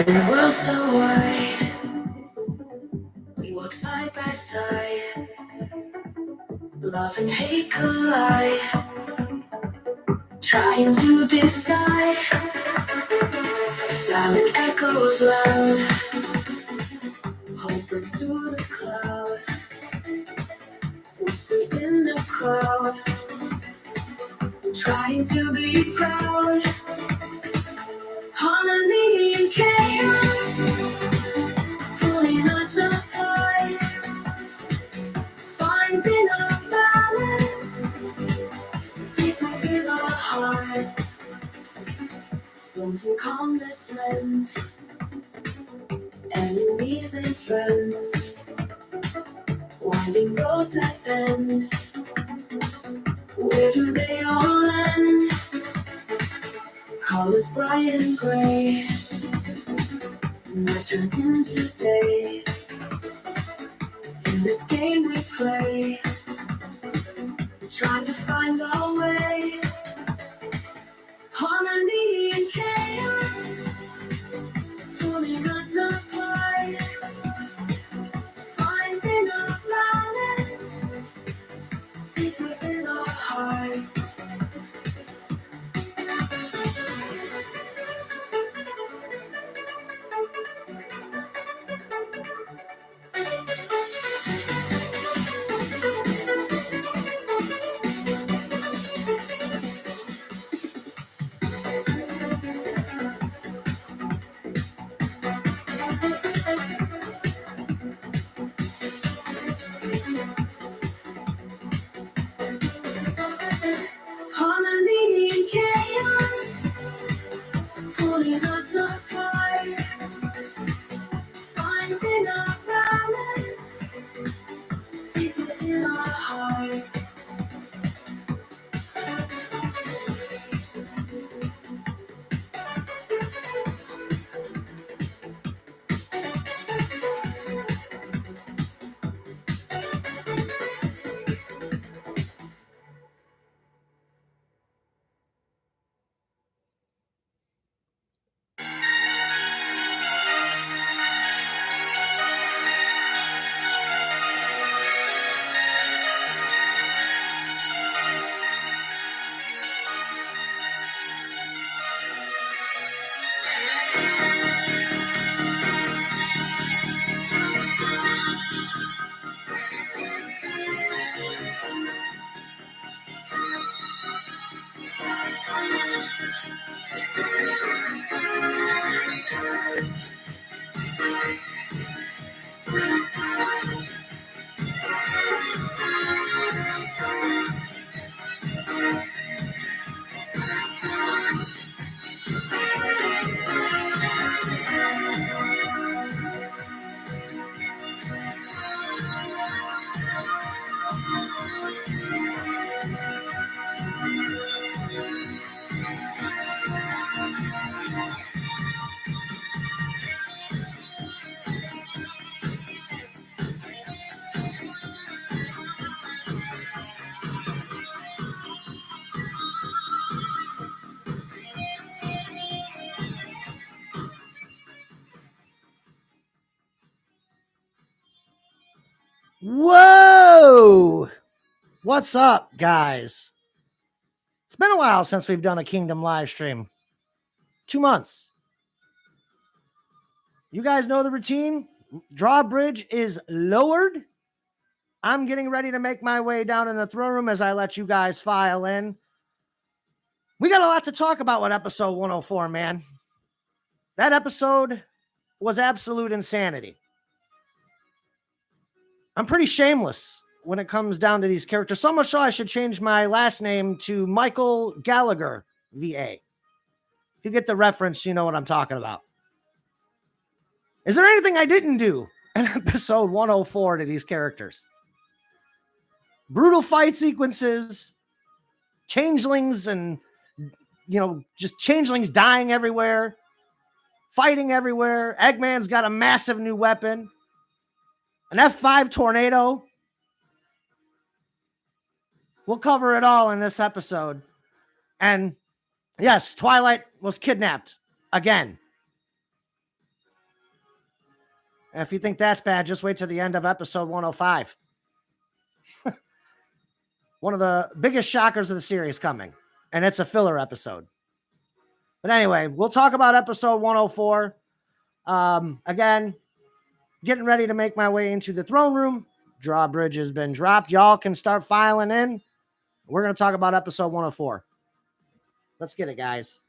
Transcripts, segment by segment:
The world's so wide, we walk side by side. Love and hate collide, trying to decide. Silent echoes loud, hope breaks through the cloud. Whispers in the crowd, trying to be proud. Harmony and chaos, pulling us apart. Finding our balance, deep within our heart. Storms and calmness blend, enemies and friends. Winding roads that bend, where do they all end? Colors bright and gray, night turns into day. In this game we play, trying to find our way. Harmony and chaos, pulling us apart. Finding our balance, deep within our heart. What's up, guys? It's been a while since we've done a Kingdom live stream. 2 months. You guys know the routine. Drawbridge is lowered. I'm getting ready to make my way down in the throne room as I let you guys file in. We got a lot to talk about with episode 104, man. That episode was absolute insanity. I'm pretty shameless when it comes down to these characters. So much so I should change my last name to Michael Gallagher, VA. If you get the reference, you know what I'm talking about. Is there anything I didn't do in episode 104 to these characters? Brutal fight sequences, changelings and, just changelings dying everywhere, fighting everywhere. Eggman's got a massive new weapon, an F5 tornado. We'll cover it all in this episode. And yes, Twilight was kidnapped again. And if you think that's bad, just wait till the end of episode 105. One of the biggest shockers of the series coming. And it's a filler episode. But anyway, we'll talk about episode 104. Again, getting ready to make my way into the throne room. Drawbridge has been dropped. Y'all can start filing in. We're going to talk about episode 104. Let's get it, guys.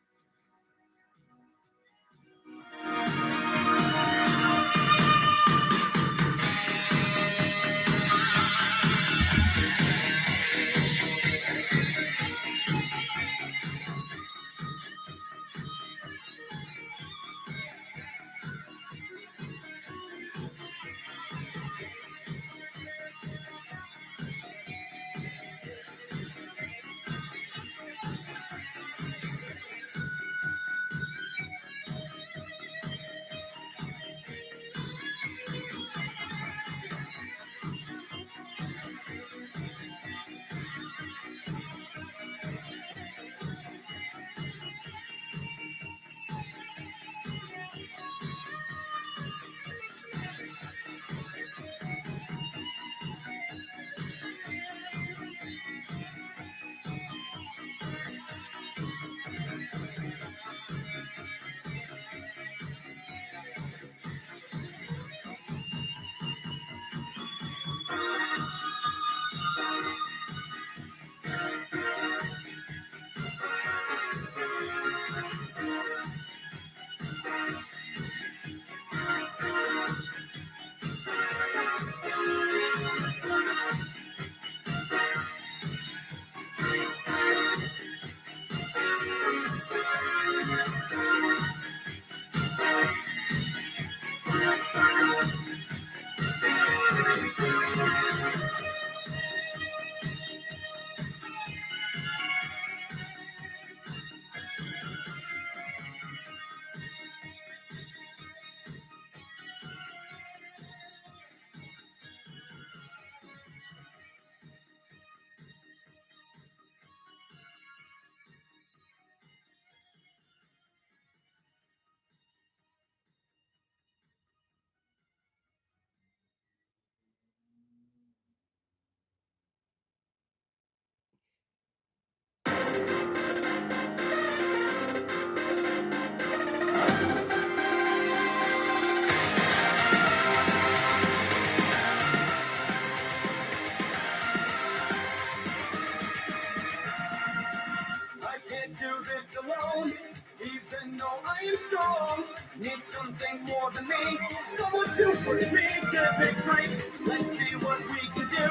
Something more than me, someone to push me to victory. Let's see what we can do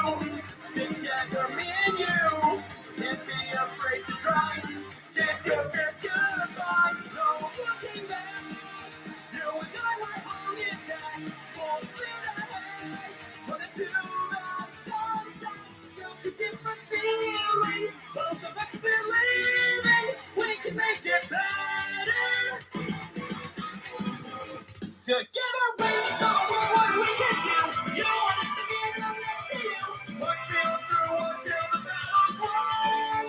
together, me and you. Can't be afraid to try. Kiss your fears goodbye. No looking back. You and I were on the attack. Full speed ahead. For the two of us on such a different feeling. Both of us believing we can make it better. Together we saw what we can do. You want us to get up next to you. We're still through until the battle's won.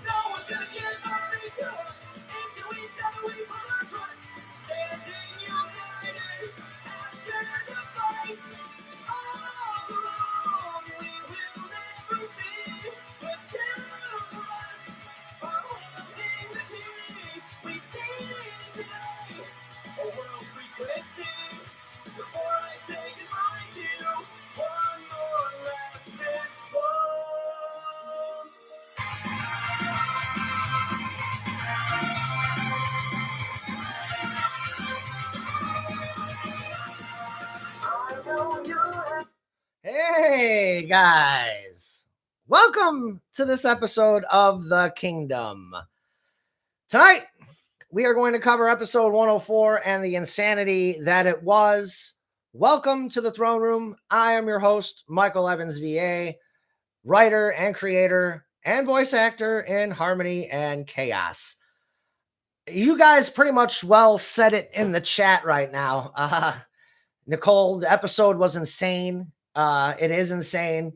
No one's gonna get nothing to us. Into each other we put our trust. Standing united after the fight. All along we will never right, guys. Welcome to this episode of The Kingdom. Tonight, we are going to cover episode 104 and the insanity that it was. Welcome to the throne room. I am your host, Michael Evans, VA, writer and creator and voice actor in Harmony and Chaos. You guys pretty much well said it in the chat right now. Nicole, the episode was insane. It is insane.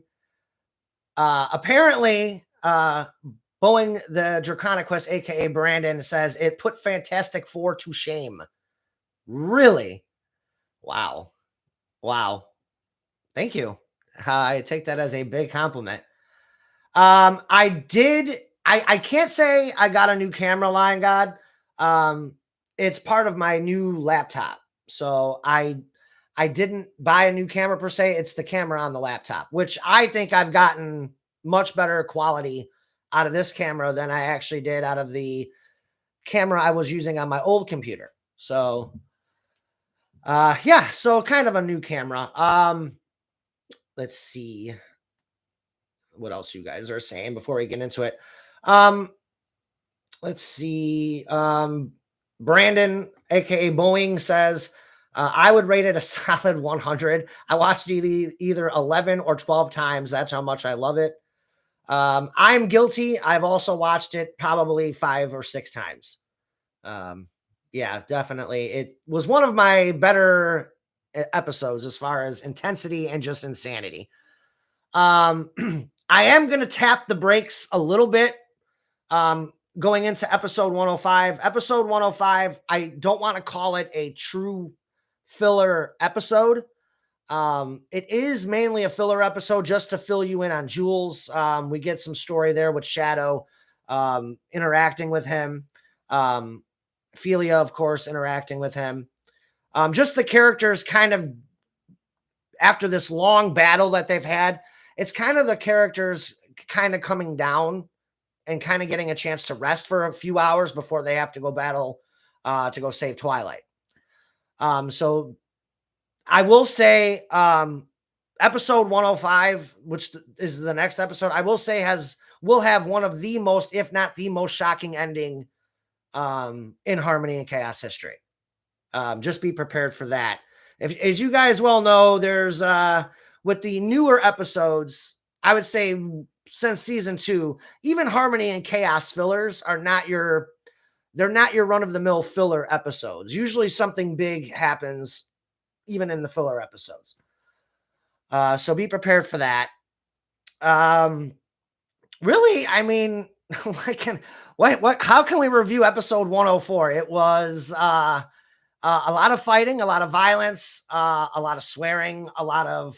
Apparently, Boeing the Draconic Quest, aka Brandon, says it put Fantastic Four to shame. Really? Wow. Thank you. I take that as a big compliment. I can't say I got a new camera line, God. It's part of my new laptop. So I didn't buy a new camera per se. It's the camera on the laptop, which I think I've gotten much better quality out of this camera than I actually did out of the camera I was using on my old computer. So, so kind of a new camera. Let's see what else you guys are saying before we get into it. Let's see. Brandon, aka Boeing, says, I would rate it a solid 100. I watched it either 11 or 12 times. That's how much I love it. I'm guilty. I've also watched it probably 5 or 6 times. Yeah, definitely. It was one of my better episodes as far as intensity and just insanity. I am going to tap the brakes a little bit. Going into episode 105. Episode 105, I don't want to call it a true filler episode. It is mainly a filler episode just to fill you in on Jules. We get some story there with Shadow, interacting with him. Ophelia, of course, interacting with him. Just the characters kind of after this long battle that they've had, it's kind of the characters kind of coming down and kind of getting a chance to rest for a few hours before they have to go battle, to go save Twilight. So I will say, episode 105, which is the next episode, I will say will have one of the most, if not the most shocking ending, in Harmony and Chaos history. Just be prepared for that. As you guys well know, there's, with the newer episodes, I would say since season 2, even Harmony and Chaos fillers are not your run-of-the-mill filler episodes. Usually something big happens even in the filler episodes. So be prepared for that. Really, I mean, how can we review episode 104? It was a lot of fighting, a lot of violence, a lot of swearing, a lot of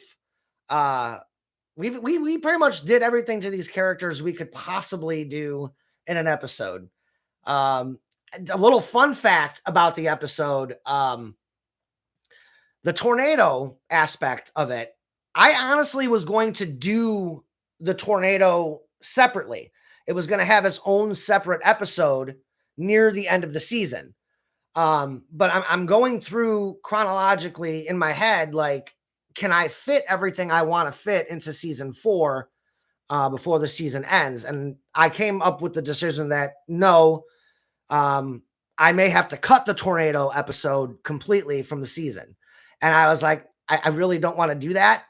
we pretty much did everything to these characters we could possibly do in an episode. A little fun fact about the episode, the tornado aspect of it, I honestly was going to do the tornado separately. It was going to have its own separate episode near the end of the season. But I'm going through chronologically in my head, like, can I fit everything I want to fit into season 4 before the season ends? And I came up with the decision that no, I may have to cut the tornado episode completely from the season. And I was like, I really don't want to do that.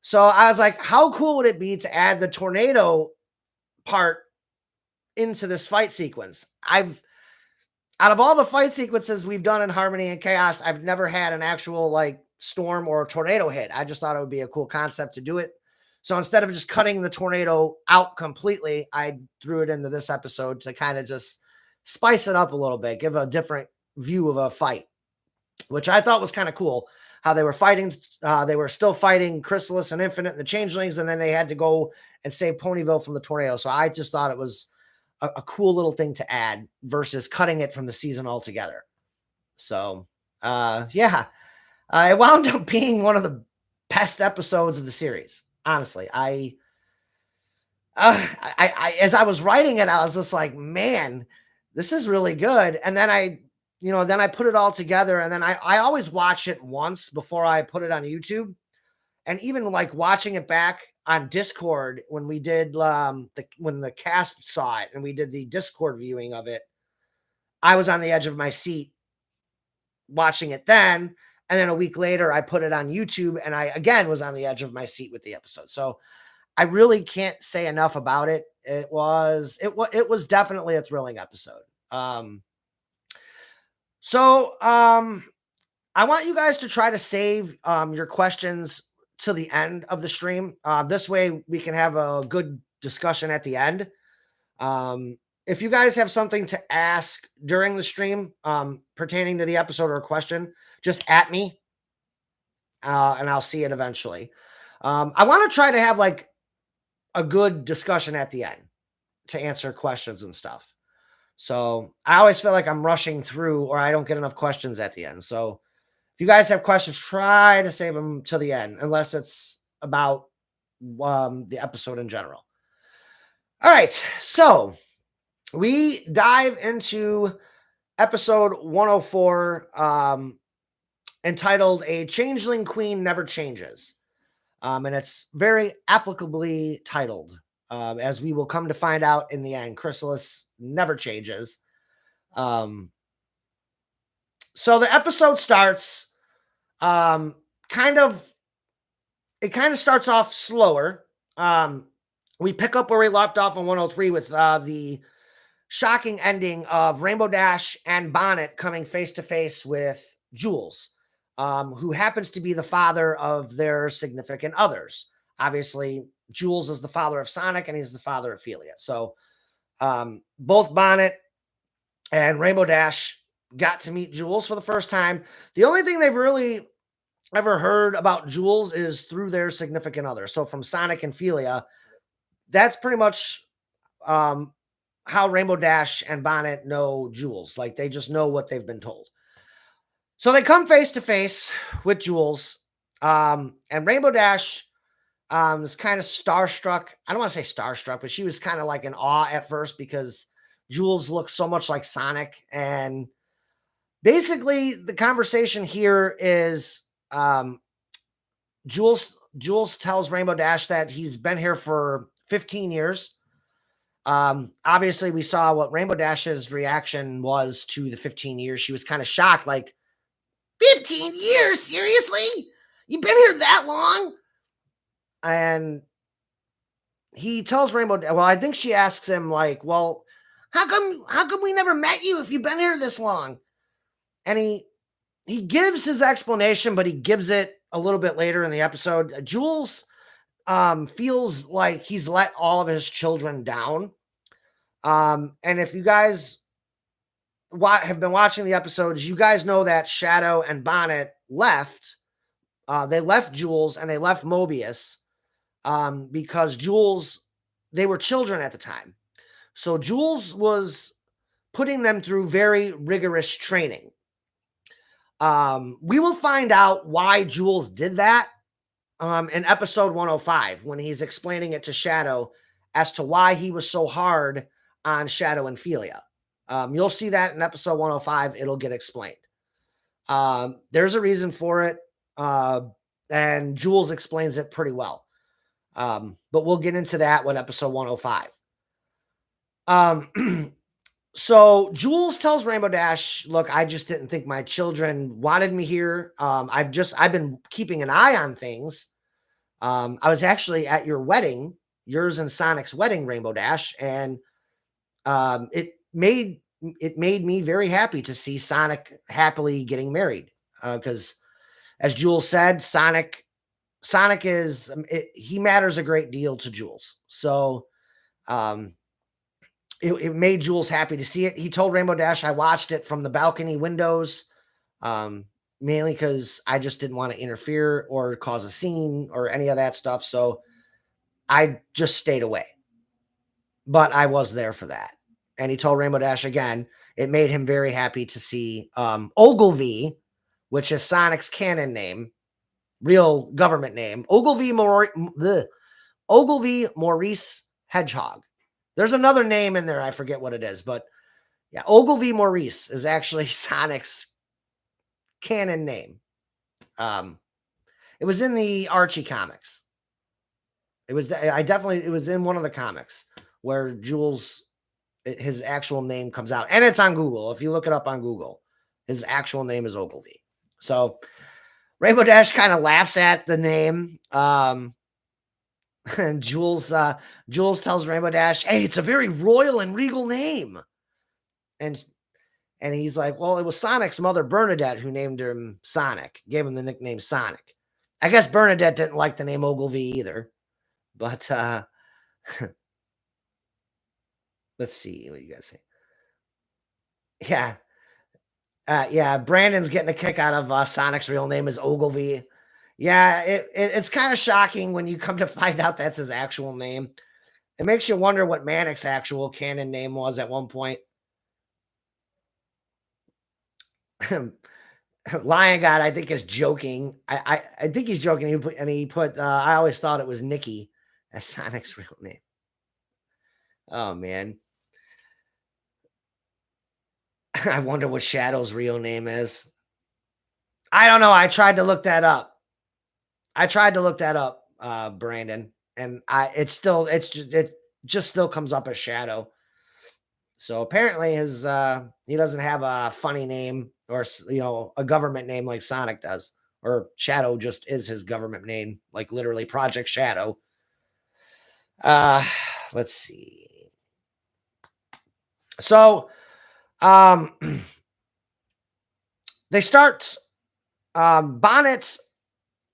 So I was like, how cool would it be to add the tornado part into this fight sequence? Out of all the fight sequences we've done in Harmony and Chaos, I've never had an actual like storm or tornado hit. I just thought it would be a cool concept to do it. So instead of just cutting the tornado out completely, I threw it into this episode to kind of just spice it up a little bit, give a different view of a fight, which I thought was kind of cool. How they were fighting, they were still fighting Chrysalis and Infinite and the Changelings, and then they had to go and save Ponyville from the tornado. So I just thought it was a cool little thing to add versus cutting it from the season altogether. So, it wound up being one of the best episodes of the series. Honestly, I as I was writing it, I was just like, man, this is really good. And then I put it all together, and then I always watch it once before I put it on YouTube. And even like watching it back on Discord when we did when the cast saw it and we did the Discord viewing of it, I was on the edge of my seat watching it then. And then a week later, I put it on YouTube and I again was on the edge of my seat with the episode. So I really can't say enough about it. It was definitely a thrilling episode. I want you guys to try to save your questions to the end of the stream. This way we can have a good discussion at the end. If you guys have something to ask during the stream pertaining to the episode or a question, just at me and I'll see it eventually. I want to try to have like a good discussion at the end to answer questions and stuff. So I always feel like I'm rushing through or I don't get enough questions at the end. So if you guys have questions, try to save them to the end, unless it's about the episode in general. All right, so we dive into episode 104, entitled "A Changeling Queen Never Changes," and it's very applicably titled, as we will come to find out in the end. Chrysalis never changes. So the episode starts kind of starts off slower. We pick up where we left off on 103 with the shocking ending of Rainbow Dash and Bonnet coming face to face with Jules, who happens to be the father of their significant others. Obviously, Jules is the father of Sonic and he's the father of Ophelia. So both Bonnet and Rainbow Dash got to meet Jules for the first time. The only thing they've really ever heard about Jules is through their significant other. So from Sonic and Ophelia, that's pretty much how Rainbow Dash and Bonnet know Jules. Like they just know what they've been told. So they come face to face with Jules, and Rainbow Dash is kind of starstruck. I don't want to say starstruck, but she was kind of like in awe at first because Jules looks so much like Sonic. And basically, the conversation here is Jules tells Rainbow Dash that he's been here for 15 years. Obviously, we saw what Rainbow Dash's reaction was to the 15 years. She was kind of shocked, like, 15 years? Seriously? You've been here that long? And he tells Rainbow, well, I think she asks him, like, well, how come we never met you if you've been here this long? And he gives his explanation, but he gives it a little bit later in the episode. Jules feels like he's let all of his children down. And if you guys have been watching the episodes, you guys know that Shadow and Bonnet left. They left Jules and they left Mobius because Jules, they were children at the time. So Jules was putting them through very rigorous training. We will find out why Jules did that in episode 105 when he's explaining it to Shadow as to why he was so hard on Shadow and Ophelia. You'll see that in episode 105. It'll get explained. There's a reason for it, and Jules explains it pretty well. But we'll get into that with episode 105. So Jules tells Rainbow Dash, look, I just didn't think my children wanted me here. I've been keeping an eye on things. I was actually at your wedding, yours and Sonic's wedding, Rainbow Dash, and it made me very happy to see Sonic happily getting married. Because as Jules said, Sonic he matters a great deal to Jules. So it made Jules happy to see it. He told Rainbow Dash, I watched it from the balcony windows, mainly because I just didn't want to interfere or cause a scene or any of that stuff. So I just stayed away. But I was there for that. And he told Rainbow Dash again, it made him very happy to see Ogilvy, which is Sonic's canon name, real government name, Ogilvy Maurice Hedgehog. There's another name in there. I forget what it is, but yeah, Ogilvy Maurice is actually Sonic's canon name. It It was in the Archie comics. It was in one of the comics where Jules, his actual name comes out, and it's on Google. If you look it up on Google, his actual name is Ogilvy. So Rainbow Dash kind of laughs at the name. And Jules tells Rainbow Dash, "Hey, it's a very royal and regal name." And he's like, "Well, it was Sonic's mother, Bernadette, who named him Sonic, gave him the nickname Sonic." I guess Bernadette didn't like the name Ogilvy either. But let's see what you guys say. Yeah. Yeah, Brandon's getting a kick out of Sonic's real name is Ogilvy. Yeah, it's kind of shocking when you come to find out that's his actual name. It makes you wonder what Manic's actual canon name was at one point. Lion God, I think, is joking. I think he's joking. He put I always thought it was Nikki as Sonic's real name. Oh man. I wonder what Shadow's real name is. I don't know. I tried to look that up. Brandon, and it just still comes up as Shadow. So apparently he doesn't have a funny name or a government name like Sonic does, or Shadow just is his government name, like literally Project Shadow. Let's see. So they start Bonnet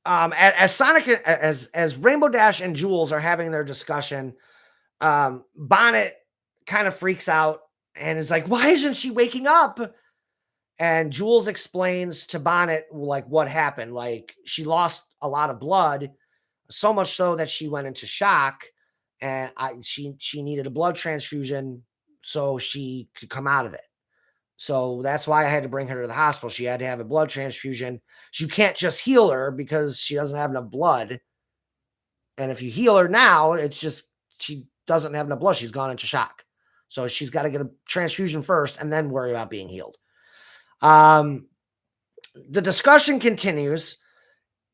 as Sonic as Rainbow Dash and Jules are having their discussion. Bonnet kind of freaks out and is like, "Why isn't she waking up?" And Jules explains to Bonnet like what happened. Like she lost a lot of blood, so much so that she went into shock, and she needed a blood transfusion so she could come out of it. So that's why I had to bring her to the hospital. She had to have a blood transfusion. You can't just heal her because she doesn't have enough blood. And if you heal her now, it's just she doesn't have enough blood. She's gone into shock. So she's got to get a transfusion first and then worry about being healed. The discussion continues.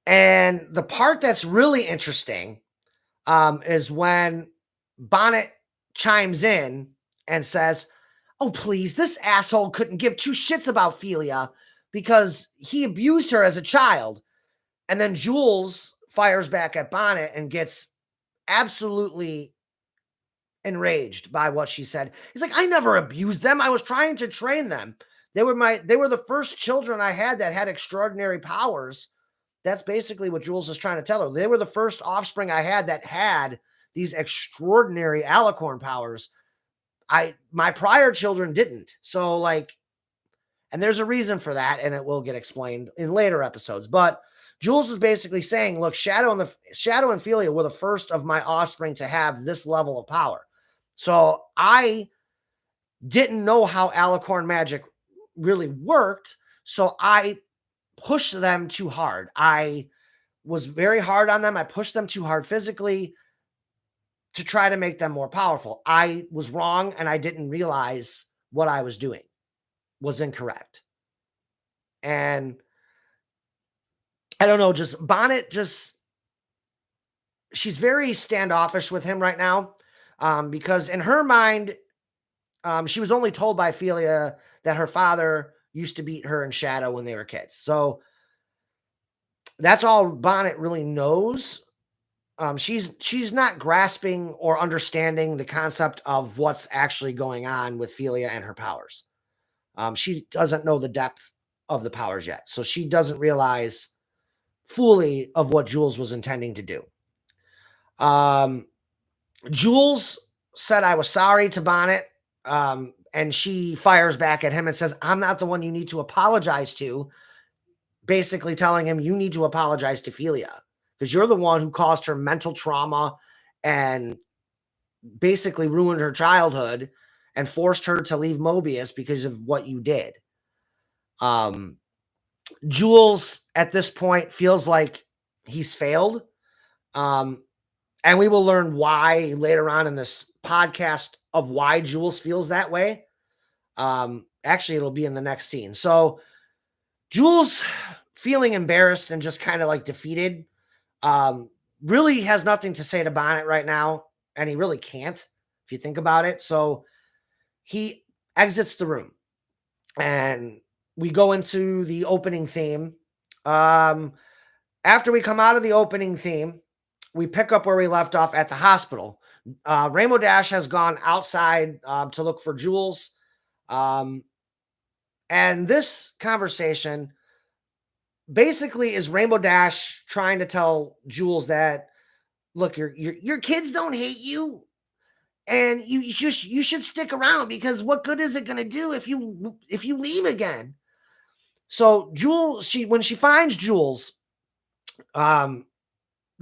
And the part that's really interesting is when Bonnet chimes in and says, "Oh, please, this asshole couldn't give two shits about Philia because he abused her as a child." And then Jules fires back at Bonnet and gets absolutely enraged by what she said. He's like, "I never abused them. I was trying to train them. They were the first children I had that had extraordinary powers." That's basically what Jules is trying to tell her. They were the first offspring I had that had these extraordinary alicorn powers. My prior children didn't. So and there's a reason for that, and it will get explained in later episodes. But Jules is basically saying, look, Shadow and Philia were the first of my offspring to have this level of power. So I didn't know how alicorn magic really worked. So I pushed them too hard. I was very hard on them. I pushed them too hard physically to try to make them more powerful. I was wrong, and I didn't realize what I was doing was incorrect. And I don't know, just Bonnet, she's very standoffish with him right now, because in her mind, she was only told by Philia that her father used to beat her in Shadow when they were kids. So that's all Bonnet really knows. She's not grasping or understanding the concept of what's actually going on with Philia and her powers. She doesn't know the depth of the powers yet. So she doesn't realize fully of what Jules was intending to do. Jules said, "I was sorry" to Bonnet. And she fires back at him and says, "I'm not the one you need to apologize to." Basically telling him, you need to apologize to Philia because you're the one who caused her mental trauma and basically ruined her childhood and forced her to leave Mobius because of what you did. Jules at this point feels like he's failed. And we will learn why later on in this podcast of why Jules feels that way. Actually, it'll be in the next scene. So Jules feeling embarrassed and just kind of like defeated. Really has nothing to say to Bonnet right now, and he really can't if you think about it. So he exits the room, and we go into the opening theme. After we come out of the opening theme, we pick up where we left off at the hospital. Rainbow Dash has gone outside to look for Jules. And this conversation basically is Rainbow Dash trying to tell Jules that, look, your kids don't hate you, and you should stick around, because what good is it going to do if you leave again? So Jules, when she finds Jules,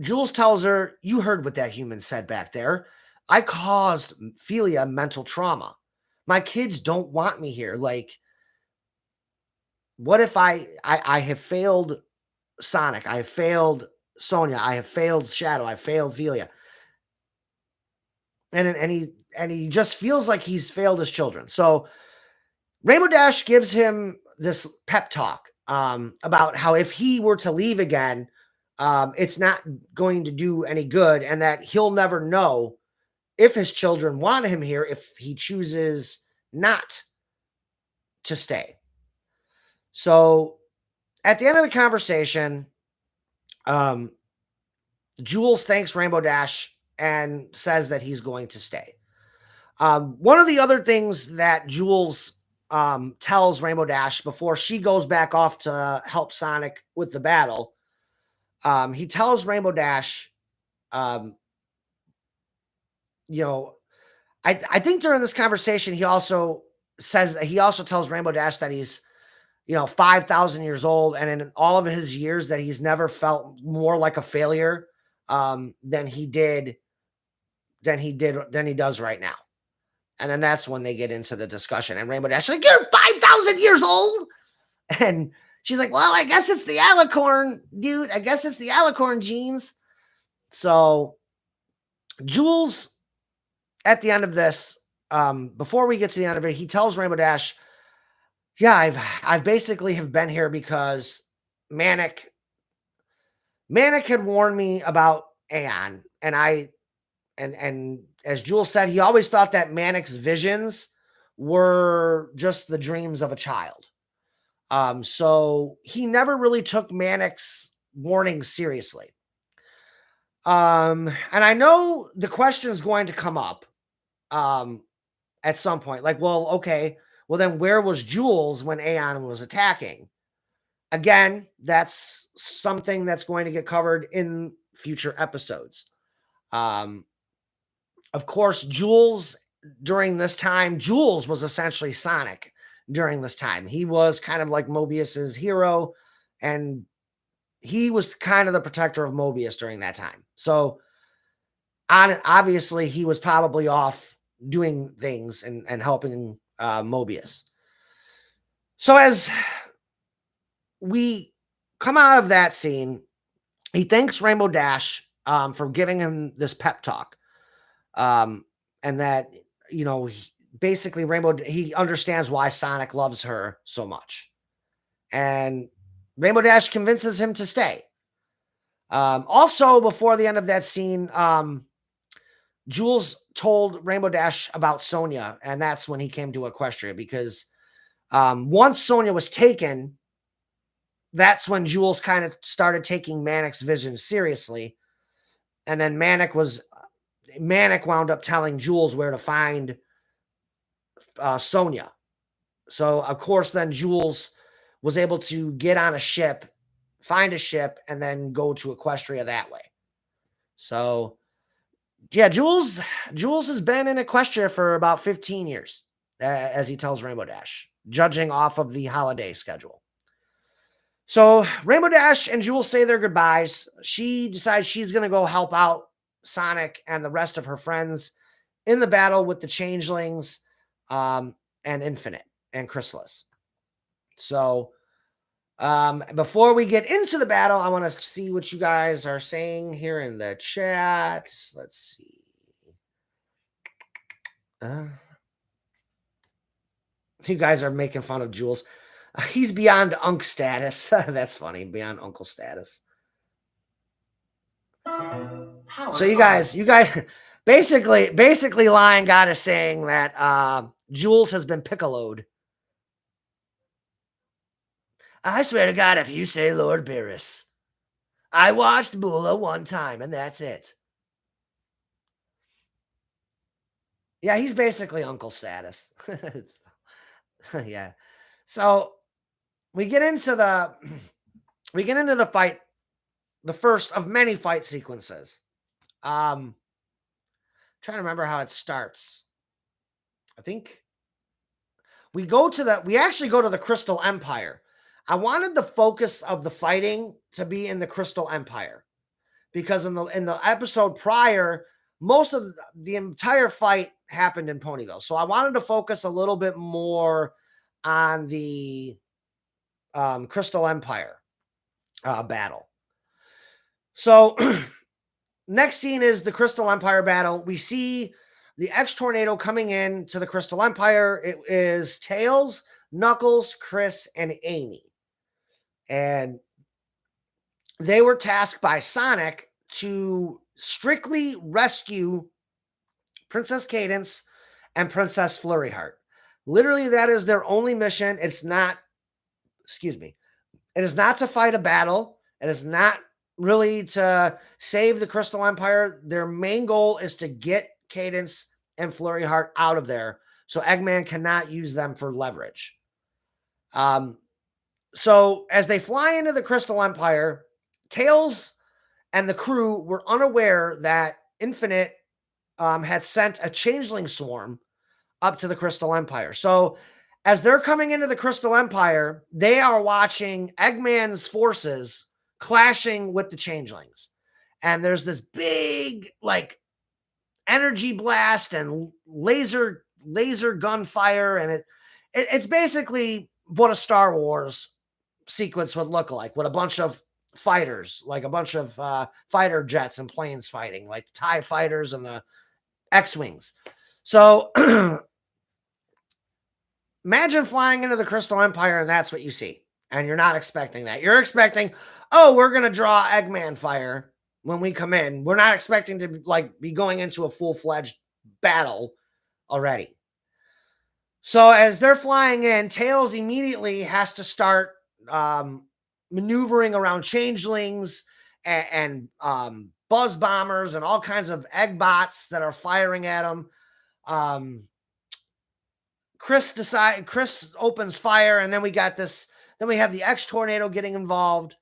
Jules tells her, you heard what that human said back there. I caused Ophelia mental trauma. My kids don't want me here. Like, what if I have failed Sonic? I have failed Sonia. I have failed Shadow. I failed Ophelia. And he just feels like he's failed his children. So Rainbow Dash gives him this pep talk about how if he were to leave again, it's not going to do any good, and that he'll never know if his children want him here if he chooses not to stay. So at the end of the conversation, Jules thanks Rainbow Dash and says that he's going to stay. One of the other things that Jules tells Rainbow Dash before she goes back off to help Sonic with the battle, he tells Rainbow Dash, I think during this conversation, he also tells Rainbow Dash that he's, 5,000 years old, and in all of his years that he's never felt more like a failure than he does right now. And then that's when they get into the discussion, and Rainbow Dash is like, you're 5,000 years old. And she's like, well, I guess it's the alicorn, dude. I guess it's the alicorn genes. So Jules, at the end of this, before we get to the end of it, he tells Rainbow Dash, yeah, I've basically have been here because Manic had warned me about Aeon, and as Jules said, he always thought that Manic's visions were just the dreams of a child. So he never really took Manic's warnings seriously. And I know the question is going to come up at some point. Like, well, okay, well then where was Jules when Aeon was attacking? Again, that's something that's going to get covered in future episodes. Of course, Jules was essentially Sonic during this time. He was kind of like Mobius's hero, and he was kind of the protector of Mobius during that time. So obviously he was probably off doing things and helping Mobius. So as we come out of that scene, he thanks Rainbow Dash for giving him this pep talk. And that, basically he understands why Sonic loves her so much. And Rainbow Dash convinces him to stay. Also, before the end of that scene, Jules told Rainbow Dash about Sonia, and that's when he came to Equestria, because once Sonia was taken, that's when Jules kind of started taking Manic's vision seriously. And then Manic wound up telling Jules where to find Sonia. So, of course, then Jules was able to get on a ship, find a ship, and then go to Equestria that way. So, yeah, Jules has been in Equestria for about 15 years, as he tells Rainbow Dash, judging off of the holiday schedule. So Rainbow Dash and Jules say their goodbyes. She decides she's going to go help out Sonic and the rest of her friends in the battle with the Changelings and Infinite and Chrysalis. So before we get into the battle, I want to see what you guys are saying here in the chat. Let's see. You guys are making fun of Jules. He's beyond Unk status. That's funny. Beyond Uncle status. So you guys, basically, Lion God is saying that Jules has been piccoloed. I swear to God, if you say Lord Beerus, I watched Bula one time and that's it. Yeah, he's basically Uncle status. Yeah. So we get into the fight, the first of many fight sequences. Trying to remember how it starts. I think we actually go to the Crystal Empire. I wanted the focus of the fighting to be in the Crystal Empire because in the episode prior, most of the entire fight happened in Ponyville. So I wanted to focus a little bit more on the Crystal Empire battle. So next scene is the Crystal Empire battle. We see the X Tornado coming in to the Crystal Empire. It is Tails, Knuckles, Chris, and Amy. And they were tasked by Sonic to strictly rescue Princess Cadence and Princess Flurryheart. Literally, that is their only mission. It is not to fight a battle. It is not really to save the Crystal Empire. Their main goal is to get Cadence and Flurryheart out of there so Eggman cannot use them for leverage. So as they fly into the Crystal Empire, Tails and the crew were unaware that Infinite had sent a changeling swarm up to the Crystal Empire. So as they're coming into the Crystal Empire, they are watching Eggman's forces clashing with the changelings. And there's this big, like, energy blast and laser gunfire. And it's basically what a Star Wars sequence would look like, with a bunch of fighters, like a bunch of fighter jets and planes fighting, like the TIE fighters and the X-Wings. So imagine flying into the Crystal Empire and that's what you see. And you're not expecting that. You're expecting, oh, we're going to draw Eggman fire when we come in. We're not expecting to be going into a full-fledged battle already. So as they're flying in, Tails immediately has to start maneuvering around changelings and buzz bombers and all kinds of egg bots that are firing at him. Chris opens fire, and then we got this. Then we have the X Tornado getting involved.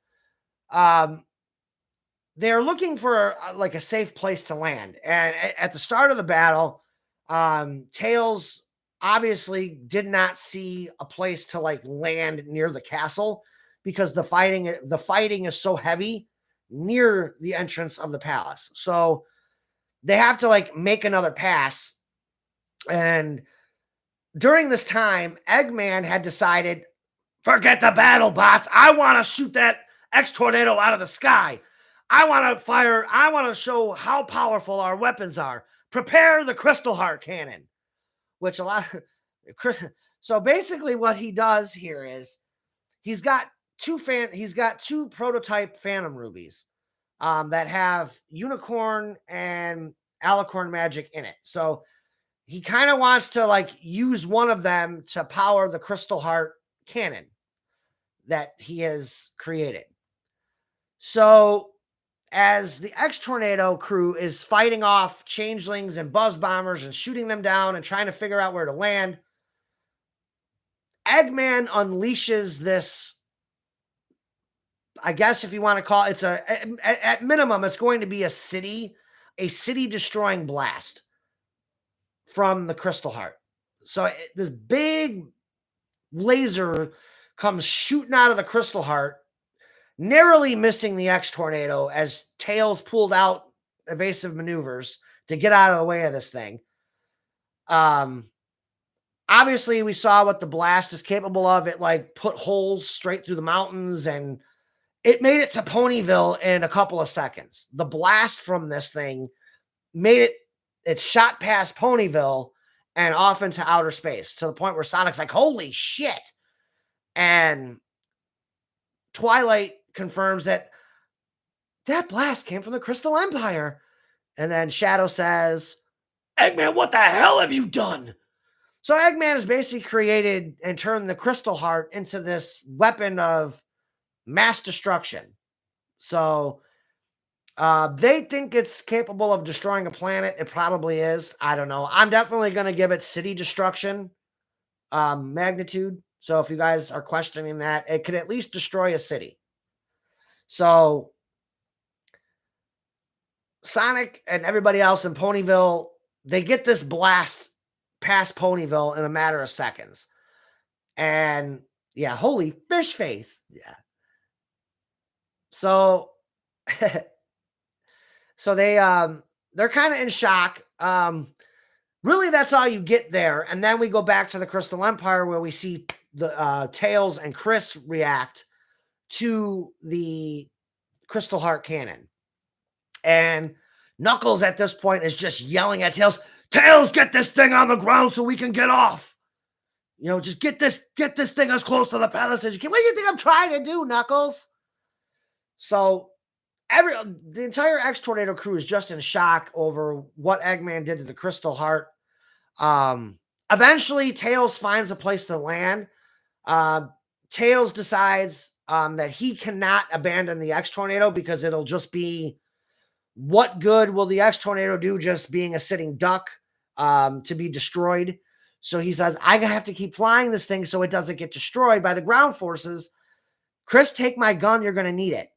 They're looking for a safe place to land, and at the start of the battle, Tails obviously did not see a place to land near the castle because the fighting is so heavy near the entrance of the palace. So they have to make another pass. And during this time, Eggman had decided, forget the battle bots. I want to shoot that X Tornado out of the sky. I want to fire. I want to show how powerful our weapons are. Prepare the Crystal Heart Cannon. Which so basically what he does here is he's got two prototype Phantom Rubies that have Unicorn and Alicorn magic in it. So he kind of wants to use one of them to power the Crystal Heart Cannon that he has created. So as the X Tornado crew is fighting off changelings and buzz bombers and shooting them down and trying to figure out where to land, Eggman unleashes this, I guess if you want to call it, at minimum, it's going to be a city destroying blast from the Crystal Heart. So this big laser comes shooting out of the Crystal Heart, narrowly missing the X Tornado as Tails pulled out evasive maneuvers to get out of the way of this thing. Obviously, we saw what the blast is capable of. It put holes straight through the mountains, and it made it to Ponyville in a couple of seconds. The blast from this thing made it shot past Ponyville and off into outer space to the point where Sonic's like, holy shit. And Twilight confirms that blast came from the Crystal Empire. And then Shadow says, Eggman, what the hell have you done? So Eggman has basically created and turned the Crystal Heart into this weapon of mass destruction. So they think it's capable of destroying a planet. It probably is. I don't know. I'm definitely going to give it city destruction magnitude. So if you guys are questioning that, it could at least destroy a city. So Sonic and everybody else in Ponyville, they get this blast past Ponyville in a matter of seconds. And yeah, holy fish face. Yeah. So so they're kind of in shock. Really that's all you get there. And then we go back to the Crystal Empire where we see the Tails and Chris react to the Crystal Heart cannon. And Knuckles at this point is just yelling at Tails, Tails, get this thing on the ground so we can get off. You know, just get this thing as close to the palace as you can. What do you think I'm trying to do, Knuckles? So the entire X Tornado crew is just in shock over what Eggman did to the Crystal Heart. Eventually, Tails finds a place to land. Tails decides that he cannot abandon the X Tornado because it'll just be, what good will the X Tornado do just being a sitting duck to be destroyed? So he says, I have to keep flying this thing so it doesn't get destroyed by the ground forces. Chris, take my gun. You're going to need it.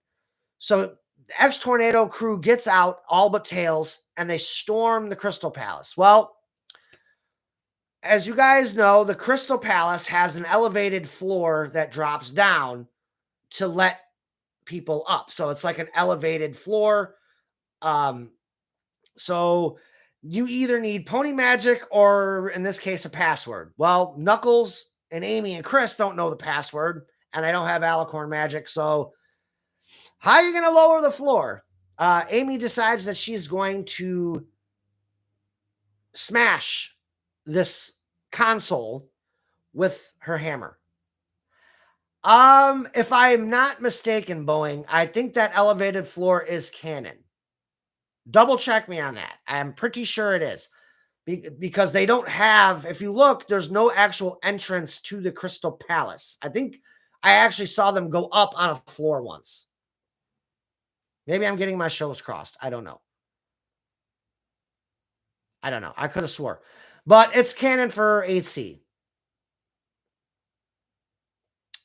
So the X Tornado crew gets out, all but Tails, and they storm the Crystal Palace. Well, as you guys know, the Crystal Palace has an elevated floor that drops down to let people up. So it's like an elevated floor. So you either need pony magic or, in this case, a password. Well, Knuckles and Amy and Chris don't know the password, and I don't have alicorn magic. So how are you going to lower the floor? Amy decides that she's going to smash this console with her hammer. If I'm not mistaken, Boeing, I think that elevated floor is canon. Double check me on that. I'm pretty sure it is. Because they don't have, if you look, there's no actual entrance to the Crystal Palace. I think I actually saw them go up on a floor once. Maybe I'm getting my shows crossed. I don't know. I could have swore. But it's canon for 8C.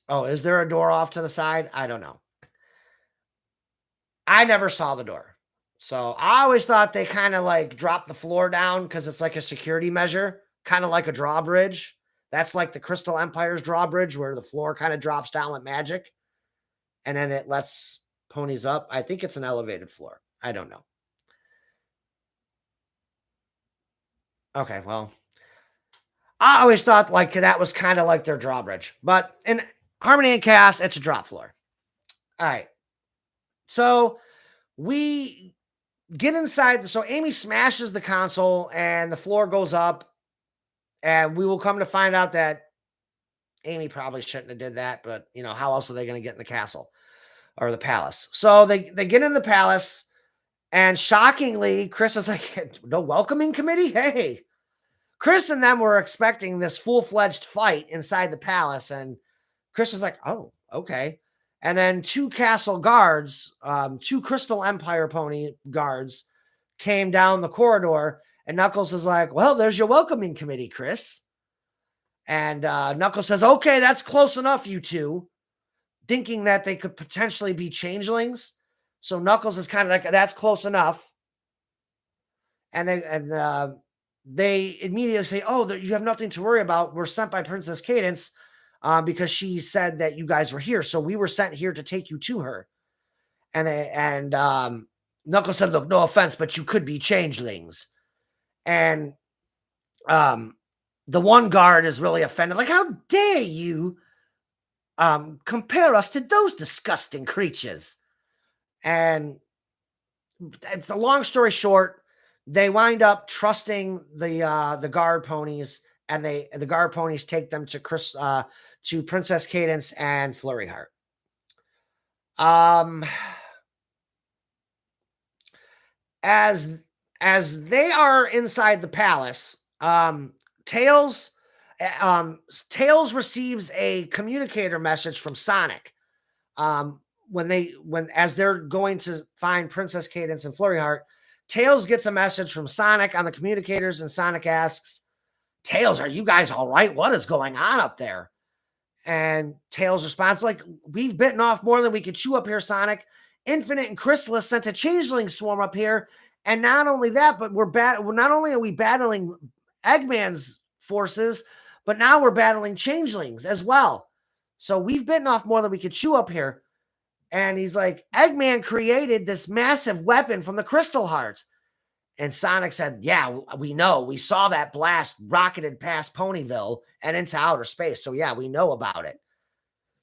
Oh, is there a door off to the side? I don't know. I never saw the door. So I always thought they kind of like dropped the floor down because it's like a security measure, kind of like a drawbridge. That's like the Crystal Empire's drawbridge where the floor kind of drops down with magic. And then it lets ponies up. I think it's an elevated floor. I don't know. Okay, well, I always thought like that was kind of like their drawbridge. But in Harmony and Chaos, it's a drop floor. All right. So we get inside. So Amy smashes the console and the floor goes up. And we will come to find out that Amy probably shouldn't have did that. But, you know, how else are they going to get in the castle or the palace? So they get in the palace. And shockingly, Chris is like, no welcoming committee? Hey. Chris and them were expecting this full-fledged fight inside the palace. And Chris is like, oh, okay. And then two castle guards, two Crystal Empire pony guards came down the corridor. And Knuckles is like, well, there's your welcoming committee, Chris. And Knuckles says, okay, that's close enough, you two. Thinking that they could potentially be changelings. So Knuckles is kind of like, that's close enough. And they immediately say, oh, you have nothing to worry about. We're sent by Princess Cadence because she said that you guys were here. So we were sent here to take you to her. And Knuckles said, look, no offense, but you could be changelings. And the one guard is really offended. Like, how dare you compare us to those disgusting creatures? And it's a long story short. They wind up trusting the guard ponies, and the guard ponies take them to to Princess Cadence and Flurry Heart. As they are inside the palace, Tails Tails receives a communicator message from Sonic. When as they're going to find Princess Cadence and Flurry Heart, Tails gets a message from Sonic on the communicators, and Sonic asks, "Tails, are you guys all right? What is going on up there?" And Tails responds like, "We've bitten off more than we could chew up here, Sonic. Infinite and Chrysalis sent a changeling swarm up here, and not only that, but not only are we battling Eggman's forces, but now we're battling changelings as well. So we've bitten off more than we could chew up here." And he's like, "Eggman created this massive weapon from the Crystal Heart." And Sonic said, "Yeah, we know. We saw that blast rocketed past Ponyville and into outer space. So yeah, we know about it."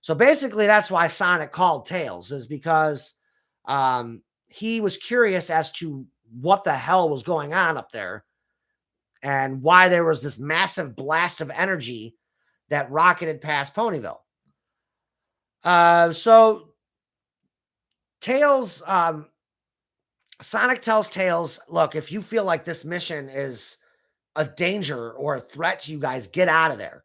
So basically, that's why Sonic called Tails, is because he was curious as to what the hell was going on up there and why there was this massive blast of energy that rocketed past Ponyville. So Tails, Sonic tells Tails, "Look, if you feel like this mission is a danger or a threat to you guys, get out of there.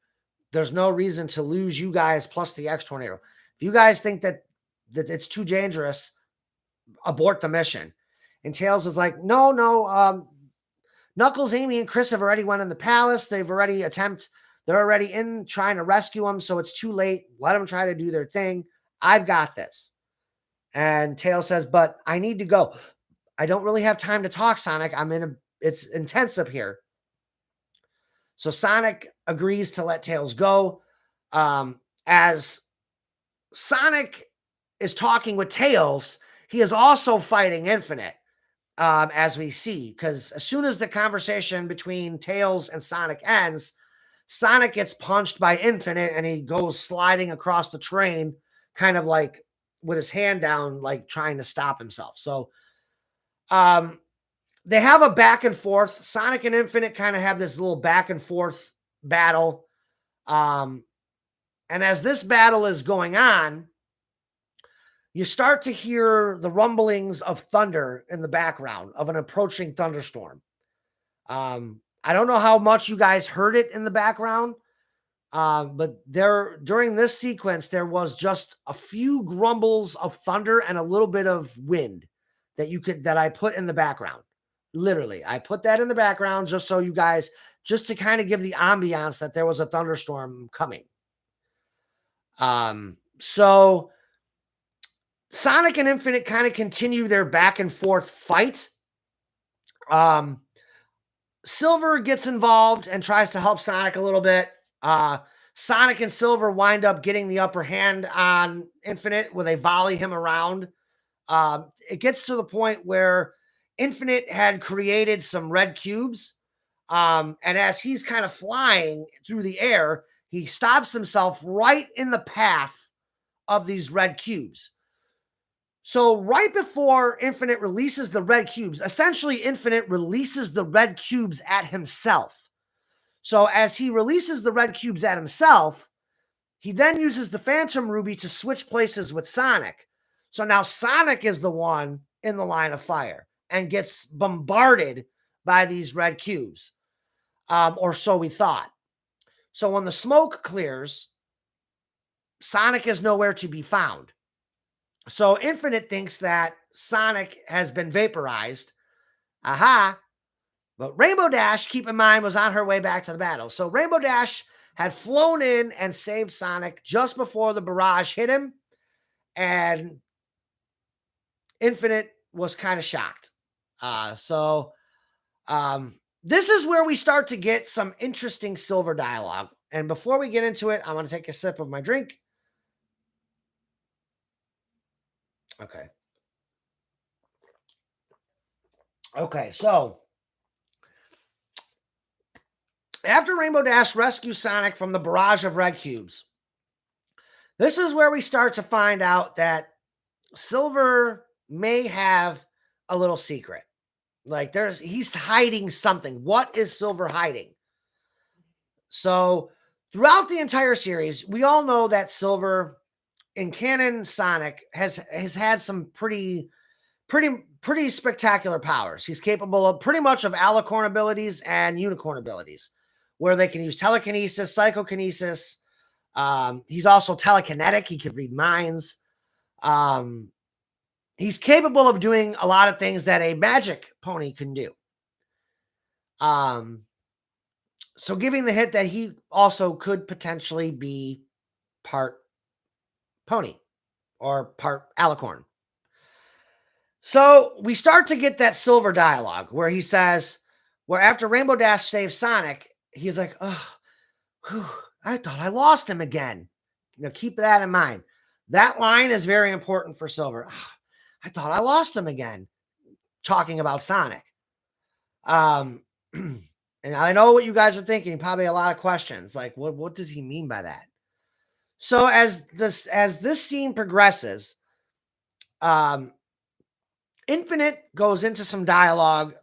There's no reason to lose you guys plus the X Tornado. If you guys think that it's too dangerous, abort the mission." And Tails is like, no. Knuckles, Amy, and Chris have already went in the palace. They're already in trying to rescue them, so it's too late. Let them try to do their thing. I've got this. And Tails says, "But I need to go. I don't really have time to talk, Sonic. It's intense up here." So Sonic agrees to let Tails go. As Sonic is talking with Tails, he is also fighting Infinite, as we see, because as soon as the conversation between Tails and Sonic ends, Sonic gets punched by Infinite and he goes sliding across the train, kind of like with his hand down, like trying to stop himself. So they have a back and forth. Sonic and Infinite kind of have this little back and forth battle. And as this battle is going on, you start to hear the rumblings of thunder in the background of an approaching thunderstorm. I don't know how much you guys heard it in the background, but during this sequence, there was just a few grumbles of thunder and a little bit of wind that I put in the background. Literally, I put that in the background just so you guys, just to kind of give the ambiance that there was a thunderstorm coming. So Sonic and Infinite kind of continue their back and forth fight. Silver gets involved and tries to help Sonic a little bit. Sonic and Silver wind up getting the upper hand on Infinite where they volley him around. It gets to the point where Infinite had created some red cubes. And as he's kind of flying through the air, he stops himself right in the path of these red cubes. So right before Infinite releases the red cubes, essentially Infinite releases the red cubes at himself. So as he releases the red cubes at himself, he then uses the Phantom Ruby to switch places with Sonic. So now Sonic is the one in the line of fire and gets bombarded by these red cubes. Or so we thought. So when the smoke clears, Sonic is nowhere to be found. So Infinite thinks that Sonic has been vaporized. Aha. But Rainbow Dash, keep in mind, was on her way back to the battle. So Rainbow Dash had flown in and saved Sonic just before the barrage hit him. And Infinite was kind of shocked. This is where we start to get some interesting Silver dialogue. And before we get into it, I want to take a sip of my drink. Okay, so after Rainbow Dash rescues Sonic from the barrage of red cubes, this is where we start to find out that Silver may have a little secret. Like he's hiding something. What is Silver hiding? So throughout the entire series, we all know that Silver in canon Sonic has had some pretty spectacular powers. He's capable of pretty much of alicorn abilities and unicorn abilities, where they can use telekinesis, psychokinesis. He's also telekinetic. He could read minds. He's capable of doing a lot of things that a magic pony can do. So giving the hint that he also could potentially be part pony or part alicorn. So we start to get that Silver dialogue where he says, where after Rainbow Dash saves Sonic, he's like, oh, whew, I thought I lost him again. Now keep that in mind. That line is very important for Silver. Oh, I thought I lost him again. Talking about Sonic. And I know what you guys are thinking, probably a lot of questions. Like, what does he mean by that? So as this scene progresses, Infinite goes into some dialogue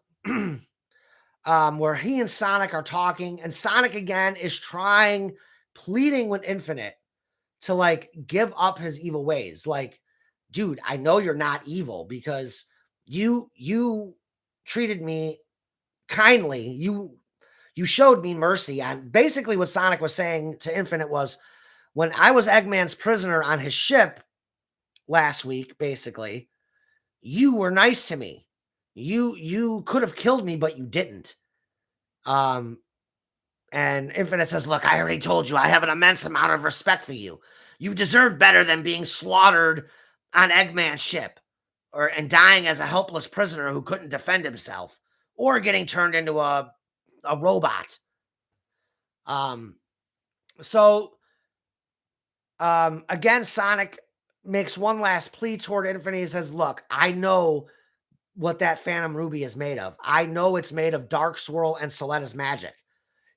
where he and Sonic are talking, and Sonic again is pleading with Infinite to like give up his evil ways. Like, dude, I know you're not evil because you treated me kindly. You showed me mercy. And basically what Sonic was saying to Infinite was, when I was Eggman's prisoner on his ship last week, basically, you were nice to me. You could have killed me, but you didn't. And Infinite says, look, I already told you I have an immense amount of respect for you. You deserve better than being slaughtered on Eggman's ship and dying as a helpless prisoner who couldn't defend himself or getting turned into a robot. Again, Sonic makes one last plea toward Infinity. He says, look, I know what that Phantom Ruby is made of. I know it's made of Dark Swirl and Soletta's magic.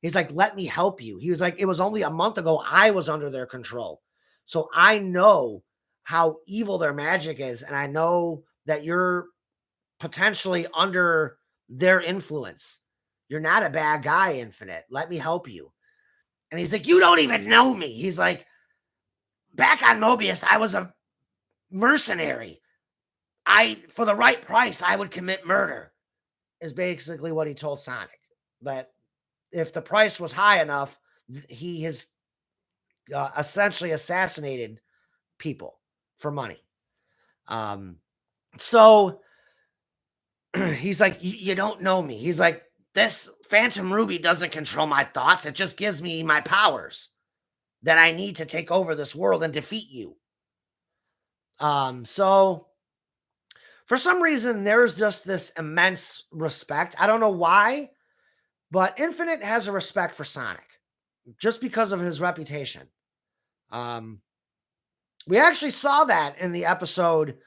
He's like, let me help you. He was like, it was only a month ago I was under their control. So I know how evil their magic is, and I know that you're potentially under their influence. You're not a bad guy, Infinite. Let me help you. And he's like, you don't even know me. He's like, back on Mobius, I was a mercenary. For the right price, I would commit murder, is basically what he told Sonic. That if the price was high enough, he has essentially assassinated people for money. So he's like, you don't know me. He's like, this Phantom Ruby doesn't control my thoughts. It just gives me my powers that I need to take over this world and defeat you. So for some reason, there's just this immense respect. I don't know why, but Infinite has a respect for Sonic just because of his reputation. We actually saw that in the episode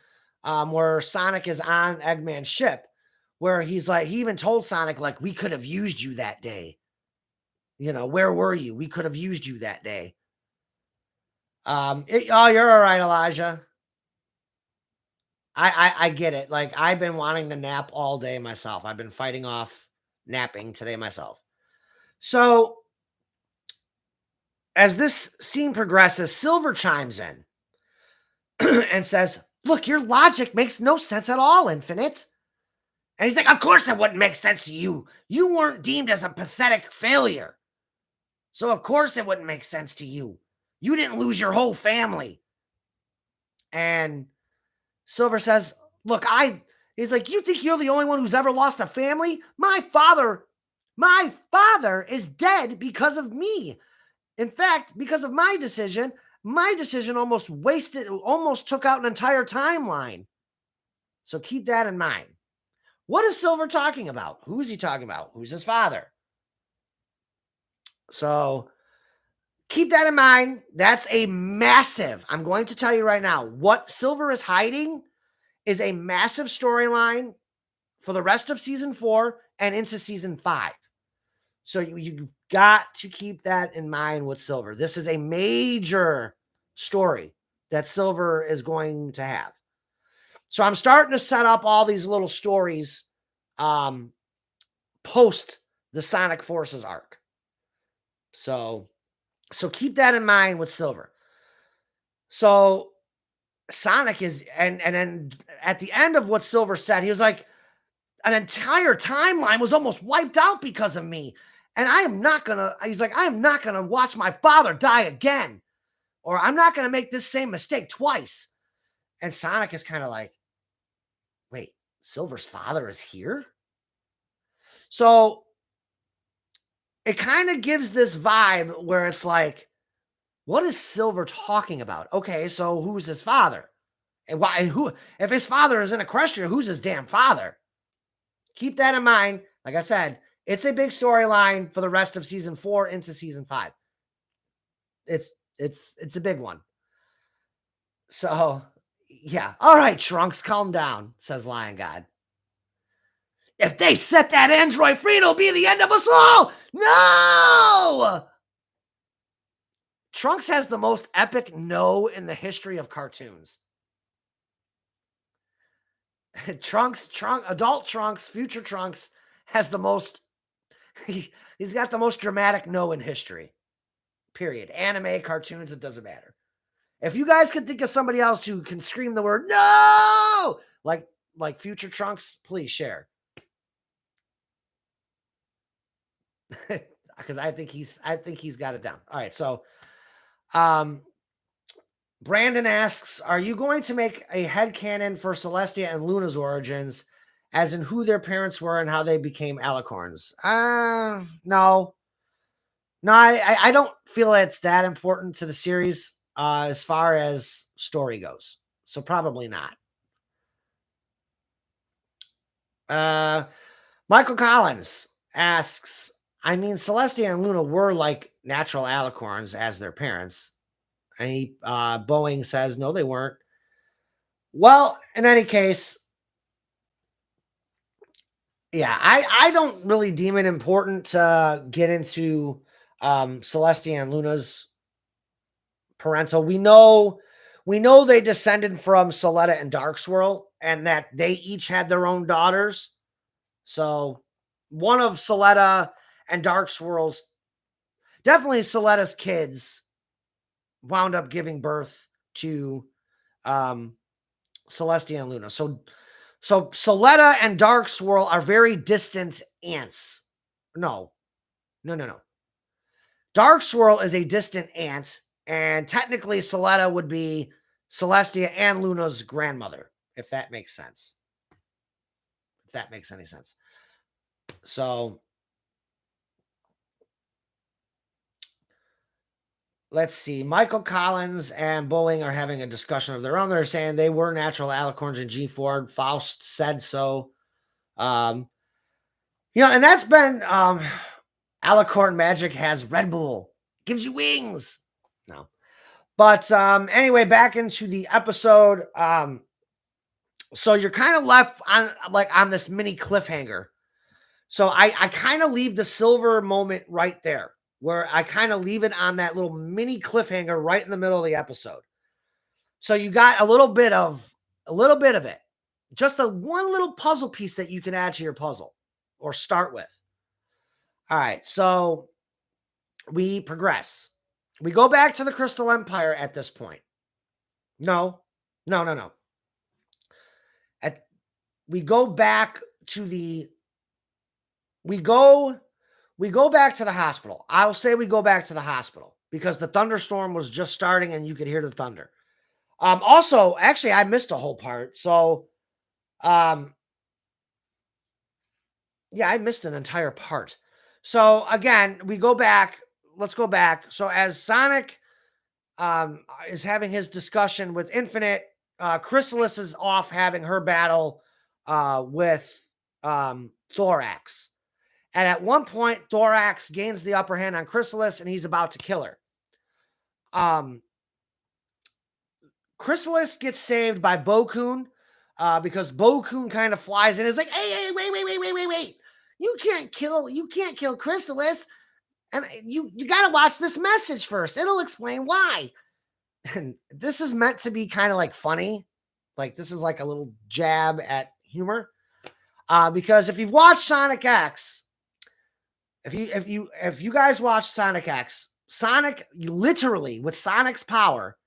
where Sonic is on Eggman's ship, where he's like, he even told Sonic, like, we could have used you that day. You know, where were you? We could have used you that day. Oh, you're all right, Elijah. I get it. Like, I've been wanting to nap all day myself. I've been fighting off napping today myself. So as this scene progresses, Silver chimes in and says, look, your logic makes no sense at all, Infinite. And he's like, of course it wouldn't make sense to you. You weren't deemed as a pathetic failure. So of course it wouldn't make sense to you. You didn't lose your whole family. And Silver says, look, he's like, you think you're the only one who's ever lost a family? My father is dead because of me. In fact, because of my decision almost took out an entire timeline. So keep that in mind. What is Silver talking about? Who is he talking about? Who's his father? So keep that in mind. That's a massive, I'm going to tell you right now, what Silver is hiding is a massive storyline for the rest of season 4 and into season 5. So you've got to keep that in mind with Silver. This is a major story that Silver is going to have. So I'm starting to set up all these little stories post the Sonic Forces arc. So So keep that in mind with Silver. So Sonic is, and then at the end of what Silver said, he was like, an entire timeline was almost wiped out because of me. And I am not gonna, he's like, I am not gonna watch my father die again. Or I'm not gonna make this same mistake twice. And Sonic is kind of like, wait, Silver's father is here? So it kind of gives this vibe where it's like, what is Silver talking about? Okay, so who's his father? And why? And who? If his father is in Equestria, who's his damn father? Keep that in mind. Like I said, it's a big storyline for the rest of season 4 into season 5. It's a big one. So yeah. All right, Trunks, calm down, says Lion God. If they set that android free, it'll be the end of us all. No! Trunks has the most epic no in the history of cartoons. Adult Trunks, future Trunks has the most, he's got the most dramatic no in history. Period. Anime, cartoons, it doesn't matter. If you guys can think of somebody else who can scream the word no, like future Trunks, please share. Because I think he's got it down. All right, so Brandon asks, are you going to make a headcanon for Celestia and Luna's origins, as in who their parents were and how they became alicorns? No. No, I don't feel it's that important to the series as far as story goes. So probably not. Michael Collins asks, I mean, Celestia and Luna were like natural alicorns as their parents. And Boeing says, no, they weren't. Well, in any case, yeah, I don't really deem it important to get into Celestia and Luna's parental. We know they descended from Soletta and Darkswirl, and that they each had their own daughters. So one of Soletta and Darkswirl's, definitely Soletta's kids, wound up giving birth to Celestia and Luna. So Soletta and Darkswirl are very distant aunts. No. Darkswirl is a distant aunt, and technically Soletta would be Celestia and Luna's grandmother, if that makes sense. If that makes any sense. So let's see. Michael Collins and Boeing are having a discussion of their own. They're saying they were natural alicorns in G4. Faust said so. And that's been alicorn magic has Red Bull. Gives you wings. No. But anyway, back into the episode. So you're kind of left on this mini cliffhanger. So I kind of leave the Silver moment right there, where I kind of leave it on that little mini cliffhanger right in the middle of the episode. So you got a little bit of it. Just one little puzzle piece that you can add to your puzzle or start with. All right, so we progress. We go back to the Crystal Empire at this point. No. We go back to the we go back to the hospital. I'll say we go back to the hospital because the thunderstorm was just starting and you could hear the thunder. Also, actually, I missed a whole part. So, yeah, I missed an entire part. So again, we go back. Let's go back. So as Sonic is having his discussion with Infinite, Chrysalis is off having her battle with Thorax. And at one point, Thorax gains the upper hand on Chrysalis, and he's about to kill her. Chrysalis gets saved by Bokun because Bokun kind of flies in and is like, hey, wait. You can't kill Chrysalis. And you got to watch this message first. It'll explain why. And this is meant to be kind of like funny. Like this is like a little jab at humor. Because if you've watched Sonic X, if you guys watched Sonic X, Sonic, literally, with Sonic's power,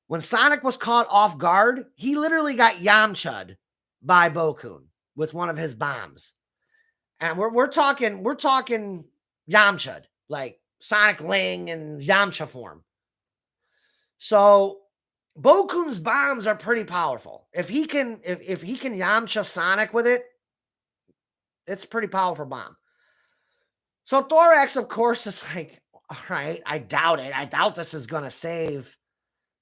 when Sonic was caught off guard, he literally got Yamcha'd by Bokun with one of his bombs. And we're talking Yamcha'd, like Sonic Ling and Yamcha form. So Bokun's bombs are pretty powerful. If he can Yamcha Sonic with it, it's a pretty powerful bomb. So Thorax, of course, is like, all right, I doubt it. I doubt this is gonna save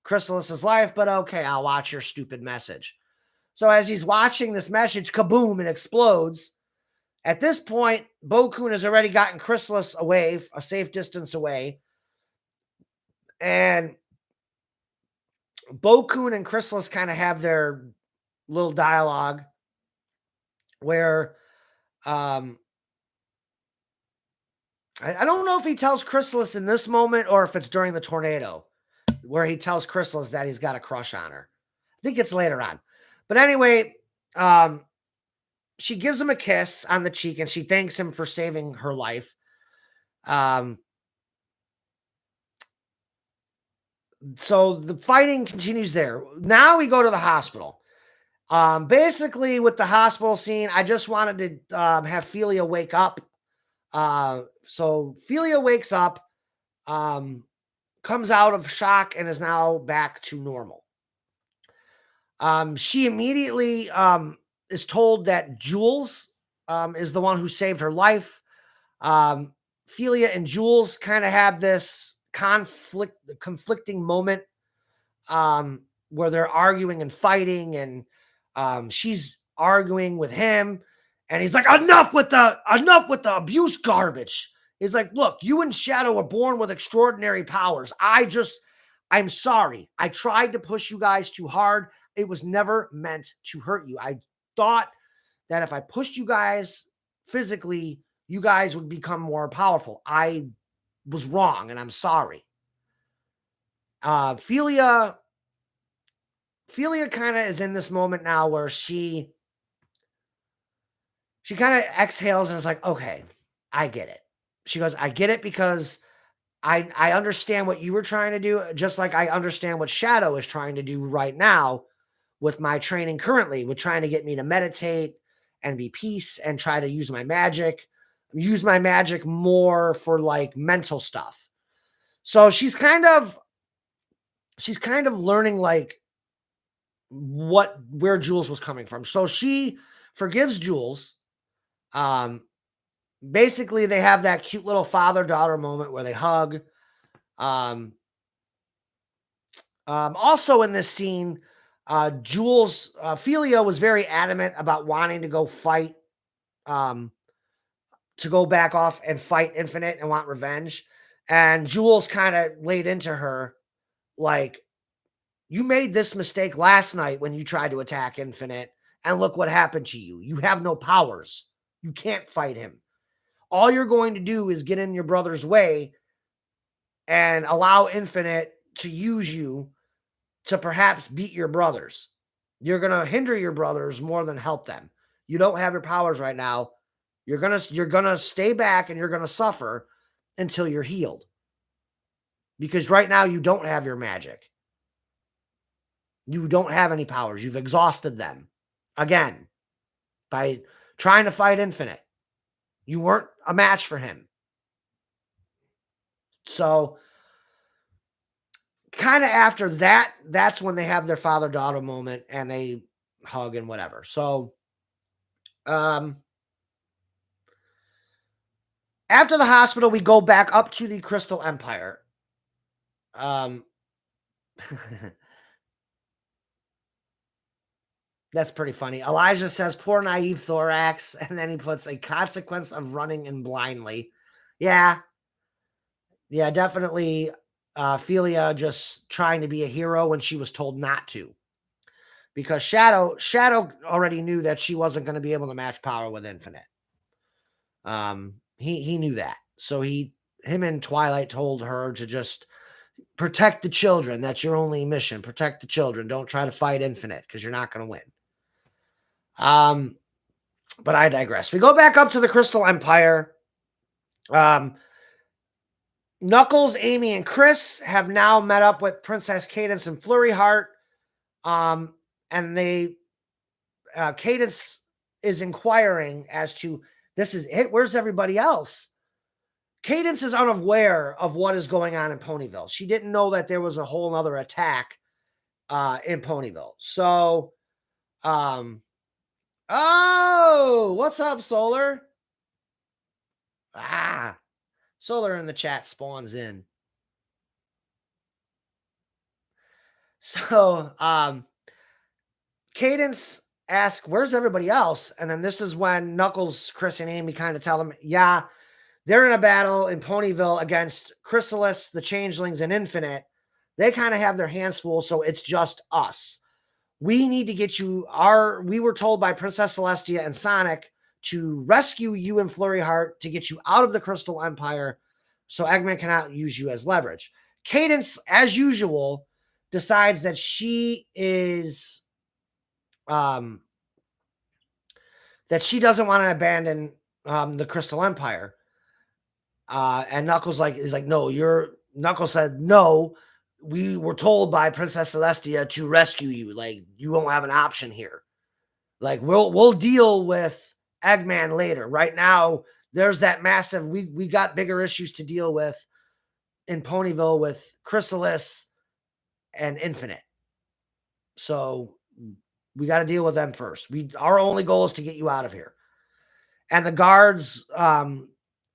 Chrysalis's life, but okay, I'll watch your stupid message. So as he's watching this message, kaboom, it explodes. At this point, Bokun has already gotten Chrysalis away, a safe distance away. And Bokun and Chrysalis kind of have their little dialogue where I don't know if he tells Chrysalis in this moment or if it's during the tornado where he tells Chrysalis that he's got a crush on her. I think it's later on. But anyway, she gives him a kiss on the cheek and she thanks him for saving her life. So the fighting continues there. Now we go to the hospital. Basically, with the hospital scene, I just wanted to have Philia wake up. So Philia wakes up, comes out of shock, and is now back to normal. She immediately is told that Jules is the one who saved her life. Philia and Jules kind of have this conflicting moment where they're arguing and fighting, and she's arguing with him, and he's like, enough with the abuse garbage. He's like, look, you and Shadow are born with extraordinary powers. I'm sorry. I tried to push you guys too hard. It was never meant to hurt you. I thought that if I pushed you guys physically, you guys would become more powerful. I was wrong, and I'm sorry. Philia kind of is in this moment now where she kind of exhales and is like, okay, I get it. She goes, I get it because I understand what you were trying to do, just like I understand what Shadow is trying to do right now with my training currently, with trying to get me to meditate and be peace and try to use my magic more for like mental stuff. So she's kind of learning like where Jules was coming from. So she forgives Jules. Basically they have that cute little father-daughter moment where they hug. Also in this scene, Jules, Philia was very adamant about wanting to go fight, to go back off and fight Infinite and want revenge. And Jules kind of laid into her, like, you made this mistake last night when you tried to attack Infinite, and look what happened to you. You have no powers. You can't fight him. All you're going to do is get in your brother's way and allow Infinite to use you to perhaps beat your brothers. You're going to hinder your brothers more than help them. You don't have your powers right now. You're going to stay back and you're going to suffer until you're healed. Because right now you don't have your magic. You don't have any powers. You've exhausted them. Again, by trying to fight Infinite. You weren't a match for him. So, kind of after that, that's when they have their father-daughter moment and they hug and whatever. So, after the hospital, we go back up to the Crystal Empire. That's pretty funny. Elijah says, poor naive Thorax, and then he puts a consequence of running in blindly. Yeah, definitely. Philia just trying to be a hero when she was told not to. Because Shadow already knew that she wasn't going to be able to match power with Infinite. He knew that. So him and Twilight told her to just protect the children. That's your only mission. Protect the children. Don't try to fight Infinite because you're not going to win. But I digress. We go back up to the Crystal Empire. Knuckles, Amy, and Chris have now met up with Princess Cadence and Flurry Heart. And Cadence is inquiring as to, this is it. Where's everybody else? Cadence is unaware of what is going on in Ponyville. She didn't know that there was a whole other attack in Ponyville. So, oh, what's up, Solar? Solar in the chat spawns in. So, Cadence asks, where's everybody else? And then this is when Knuckles, Chris, and Amy kind of tell them, yeah, they're in a battle in Ponyville against Chrysalis, the Changelings, and Infinite. They kind of have their hands full, so it's just us. We need to get you we were told by Princess Celestia and Sonic to rescue you and Flurry Heart to get you out of the Crystal Empire so Eggman cannot use you as leverage. Cadence, as usual, decides that she is that she doesn't want to abandon the Crystal Empire. And Knuckles is like, no, Knuckles said, no, we were told by Princess Celestia to rescue you. Like, you won't have an option here. Like, we'll deal with Eggman later. Right now, there's that massive, we got bigger issues to deal with in Ponyville with Chrysalis and Infinite. So we got to deal with them first. Our only goal is to get you out of here. And the guards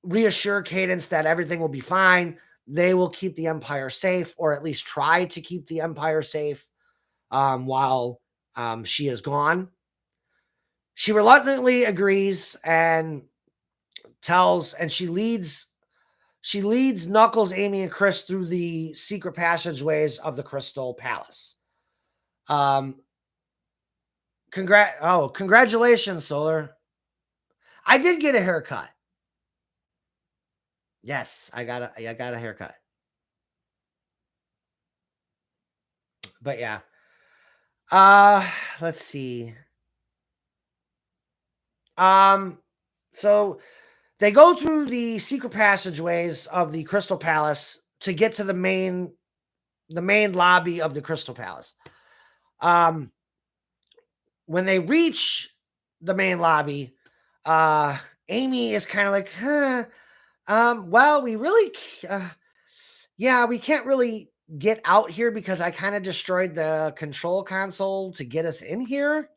reassure Cadence that everything will be fine. They will keep the Empire safe, or at least try to keep the Empire safe while she is gone. She reluctantly agrees and she leads Knuckles, Amy, and Chris through the secret passageways of the Crystal Palace. Congratulations, Solar. I did get a haircut. Yes, I got a haircut. But yeah. Let's see. So they go through the secret passageways of the Crystal Palace to get to the main lobby of the Crystal Palace. When they reach the main lobby, Amy is kind of like, well, we really, we can't really get out here because I kind of destroyed the control console to get us in here.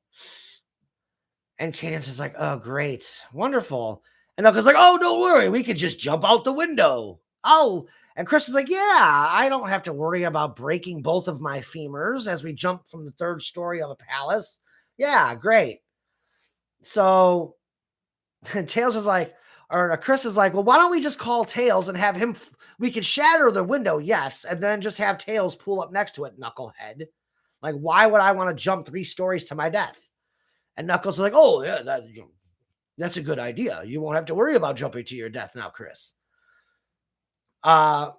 And Cadence is like, oh, great, wonderful. And Knuckles like, oh, don't worry, we could just jump out the window. Oh, and Chris is like, yeah, I don't have to worry about breaking both of my femurs as we jump from the third story of a palace. Yeah, great. So Tails is like, or Chris is like, well, why don't we just call Tails and have him, we could shatter the window, yes, and then just have Tails pull up next to it, knucklehead. Like, why would I want to jump 3 stories to my death? And Knuckles is like, oh, yeah, that's a good idea. You won't have to worry about jumping to your death now, Chris. I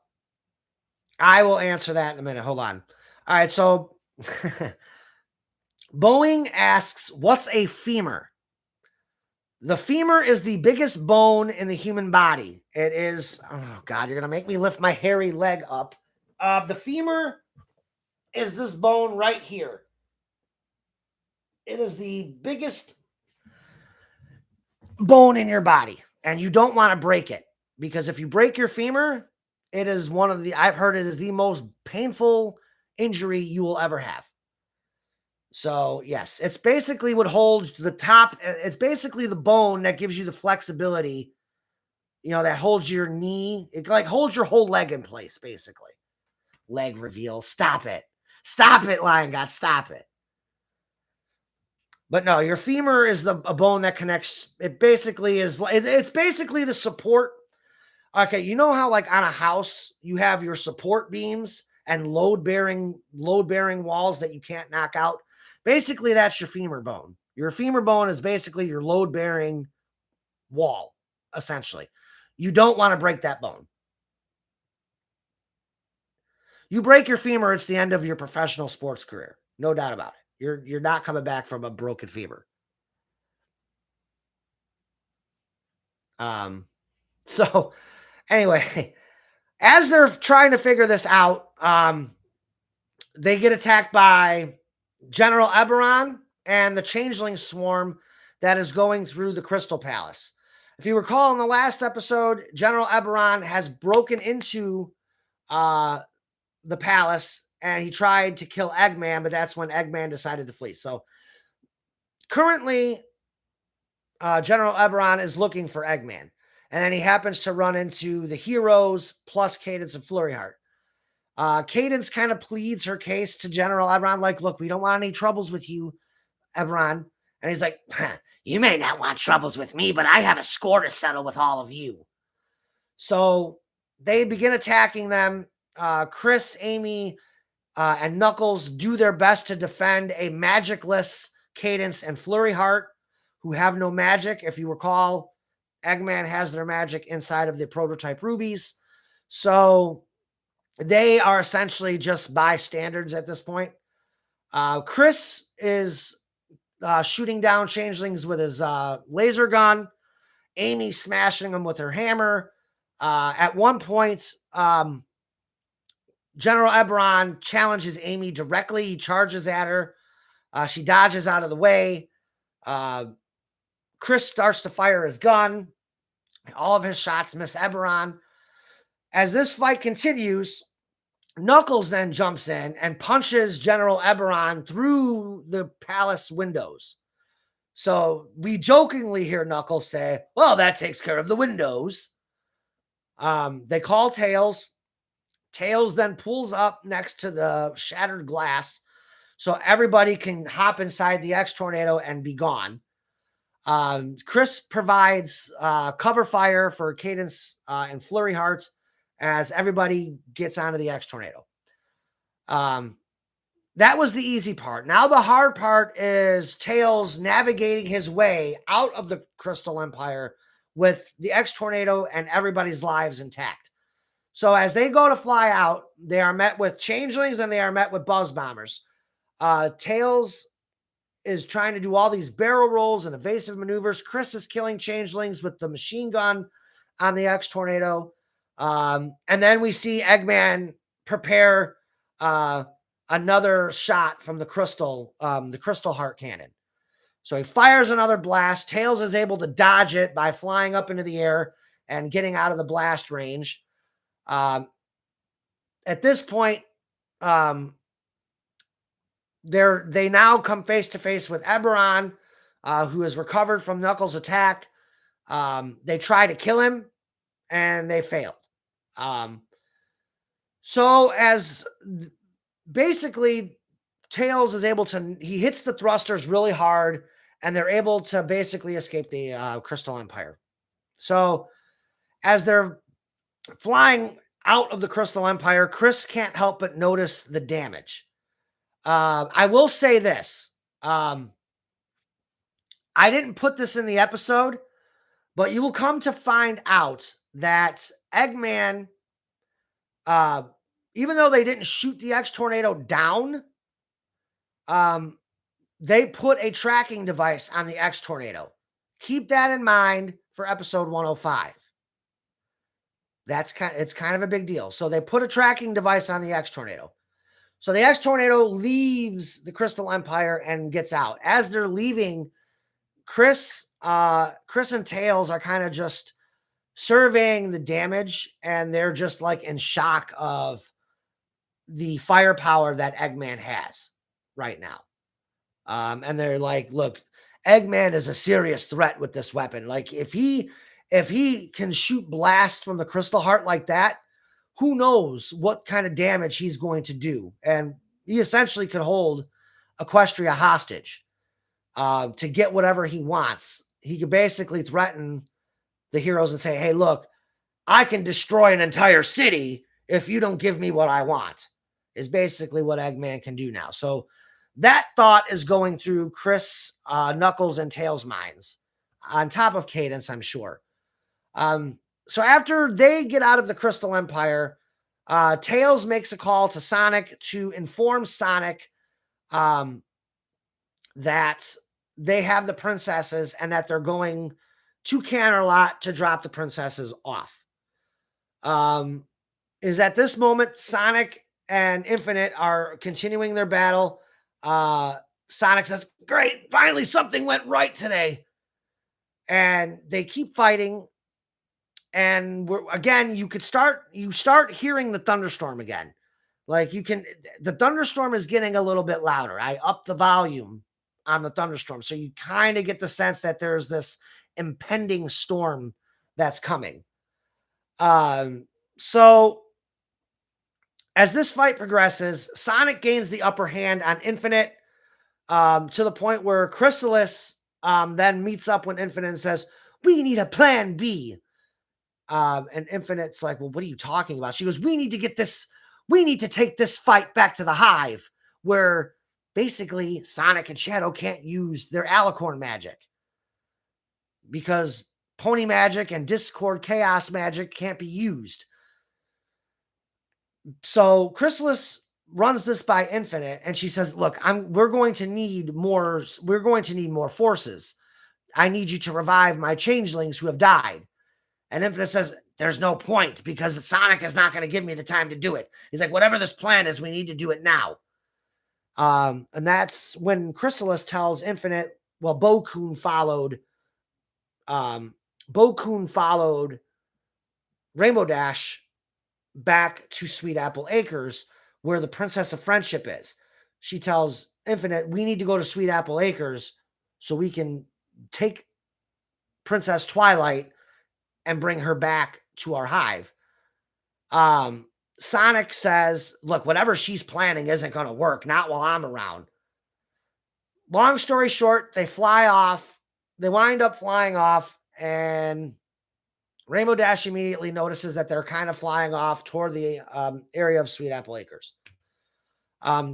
will answer that in a minute. Hold on. All right, so Boeing asks, what's a femur? The femur is the biggest bone in the human body. It is, oh God, you're going to make me lift my hairy leg up. The femur is this bone right here. It is the biggest bone in your body, and you don't want to break it, because if you break your femur, it is I've heard it is the most painful injury you will ever have. So yes, it's basically what holds the top. It's basically the bone that gives you the flexibility, that holds your knee. It like holds your whole leg in place, basically. Leg reveal. Stop it, Lion God, stop it. But no, your femur is a bone that connects. It basically is. It's basically the support. Okay, you know how like on a house you have your support beams and load bearing walls that you can't knock out. Basically, that's your femur bone. Your femur bone is basically your load bearing wall, essentially. You don't want to break that bone. You break your femur, it's the end of your professional sports career. No doubt about it. You're not coming back from a broken femur. So anyway, As they're trying to figure this out, they get attacked by General Eberron and the Changeling Swarm that is going through the Crystal Palace. If you recall in the last episode, General Eberron has broken into the palace and he tried to kill Eggman, but that's when Eggman decided to flee. So currently, General Eberron is looking for Eggman. And then he happens to run into the heroes plus Cadence and Flurryheart. Cadence kind of pleads her case to General Eberron, like, look, we don't want any troubles with you, Eberron. And he's like, you may not want troubles with me, but I have a score to settle with all of you. So they begin attacking them. Chris, Amy, and Knuckles do their best to defend a magicless Cadence and Flurryheart, who have no magic. If you recall, Eggman has their magic inside of the prototype rubies. So they are essentially just bystanders at this point. Chris is shooting down changelings with his laser gun. Amy smashing them with her hammer. At one point, General Eberron challenges Amy directly. He charges at her. She dodges out of the way. Chris starts to fire his gun. All of his shots miss Eberron. As this fight continues, Knuckles then jumps in and punches General Eberron through the palace windows. So we jokingly hear Knuckles say, well, that takes care of the windows. They call Tails. Tails then pulls up next to the shattered glass so everybody can hop inside the X-Tornado and be gone. Chris provides cover fire for Cadence and Flurryheart as everybody gets onto the X-Tornado. That was the easy part. Now the hard part is Tails navigating his way out of the Crystal Empire with the X-Tornado and everybody's lives intact. So as they go to fly out, they are met with changelings and they are met with buzz bombers. Tails is trying to do all these barrel rolls and evasive maneuvers. Chris is killing changelings with the machine gun on the X-Tornado. And then we see Eggman prepare another shot from the crystal heart cannon. So he fires another blast. Tails is able to dodge it by flying up into the air and getting out of the blast range. At this point, they now come face to face with Eberron, who has recovered from Knuckles' attack. They try to kill him, and they failed. So as basically Tails is able to, he hits the thrusters really hard, and they're able to basically escape the Crystal Empire. So as they're flying out of the Crystal Empire, Chris can't help but notice the damage. I will say this. I didn't put this in the episode, but you will come to find out that Eggman, even though they didn't shoot the X-Tornado down, they put a tracking device on the X-Tornado. Keep that in mind for episode 105. It's kind of a big deal. So they put a tracking device on the X-Tornado. So the X-Tornado leaves the Crystal Empire and gets out. As they're leaving, Chris and Tails are kind of just surveying the damage, and they're just like in shock of the firepower that Eggman has right now. And they're like, look, Eggman is a serious threat with this weapon. Like if he can shoot blast from the Crystal Heart like that, who knows what kind of damage he's going to do. And he essentially could hold Equestria hostage to get whatever he wants. He could basically threaten the heroes and say, hey, look, I can destroy an entire city if you don't give me what I want, is basically what Eggman can do now. So that thought is going through Chris, Knuckles, and Tails' minds, on top of Cadence, I'm sure. So after they get out of the Crystal Empire, Tails makes a call to Sonic to inform Sonic that they have the princesses and that they're going to Canterlot to drop the princesses off. is at this moment, Sonic and Infinite are continuing their battle. Sonic says, "Great, finally something went right today." And they keep fighting. And again, you start hearing the thunderstorm again. Like the thunderstorm is getting a little bit louder. I upped the volume on the thunderstorm. So you kind of get the sense that there's this impending storm that's coming. So as this fight progresses, Sonic gains the upper hand on Infinite, to the point where Chrysalis then meets up with Infinite and says, "We need a plan B." And Infinite's like, "Well, what are you talking about?" She goes, we need to take this fight back to the Hive, where basically Sonic and Shadow can't use their Alicorn magic because Pony magic and Discord Chaos magic can't be used. So Chrysalis runs this by Infinite, and she says, "Look, we're going to need more forces. I need you to revive my changelings who have died." And Infinite says, "There's no point because Sonic is not going to give me the time to do it." He's like, "Whatever this plan is, we need to do it now." And that's when Chrysalis tells Infinite, well, Bo-Kun followed Rainbow Dash back to Sweet Apple Acres, where the Princess of Friendship is. She tells Infinite, "We need to go to Sweet Apple Acres so we can take Princess Twilight and bring her back to our Hive." Sonic says, "Look, whatever she's planning isn't going to work, not while I'm around." Long story short, they fly off. They wind up flying off, and Rainbow Dash immediately notices that they're kind of flying off toward the area of Sweet Apple Acres.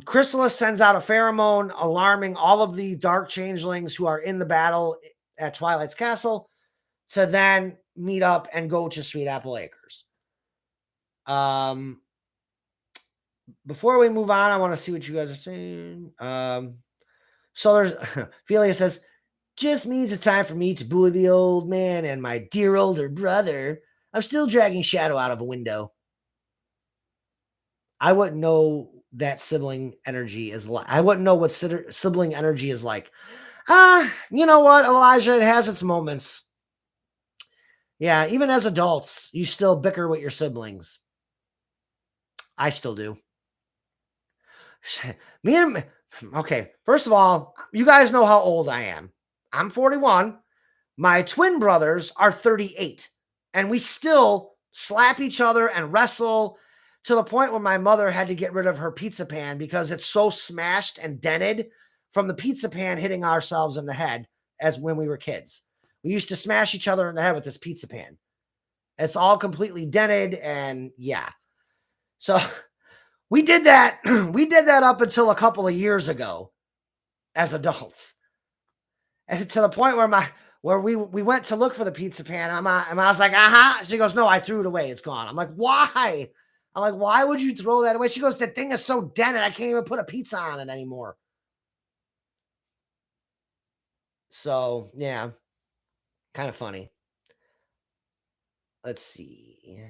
Chrysalis sends out a pheromone alarming all of the dark changelings who are in the battle at Twilight's Castle to then meet up and go to Sweet Apple Acres. Before we move on, I want to see what you guys are saying. So there's Ophelia says, "Just means it's time for me to bully the old man and my dear older brother. I'm still dragging Shadow out of a window." I wouldn't know that sibling energy is like. I wouldn't know what sibling energy is like. You know what, Elijah? It has its moments. Yeah, even as adults, you still bicker with your siblings. I still do. Okay, first of all, you guys know how old I am. I'm 41. My twin brothers are 38, and we still slap each other and wrestle to the point where my mother had to get rid of her pizza pan because it's so smashed and dented from the pizza pan hitting ourselves in the head as when we were kids. We used to smash each other in the head with this pizza pan. It's all completely dented, and yeah. So we did that. We did that up until a couple of years ago as adults. And to the point where we went to look for the pizza pan, and I was like, She goes, "No, I threw it away. It's gone." I'm like, "Why?" I'm like, "Why would you throw that away?" She goes, "The thing is so dented, I can't even put a pizza on it anymore." So yeah, kind of funny. Let's see.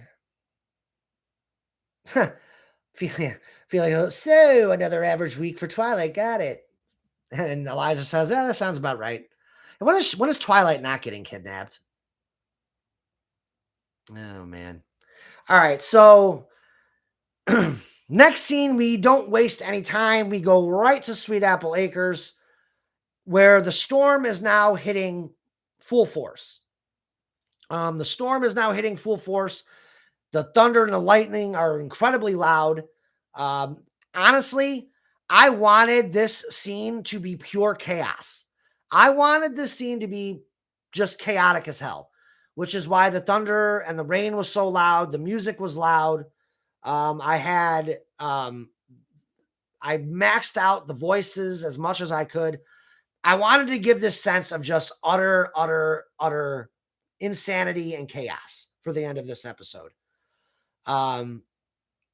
Feeling so another average week for Twilight. Got it. And Elijah says, "Yeah, that sounds about right." And when is Twilight not getting kidnapped? Oh man. All right, so next scene, we don't waste any time. We go right to Sweet Apple Acres, where the storm is now hitting full force. The storm is now hitting full force. The thunder and the lightning are incredibly loud. Um, Honestly, I wanted this scene to be pure chaos. I wanted this scene to be just chaotic as hell, which is why the thunder and the rain was so loud. The music was loud. I maxed out the voices as much as I could. I wanted to give this sense of just utter insanity and chaos for the end of this episode.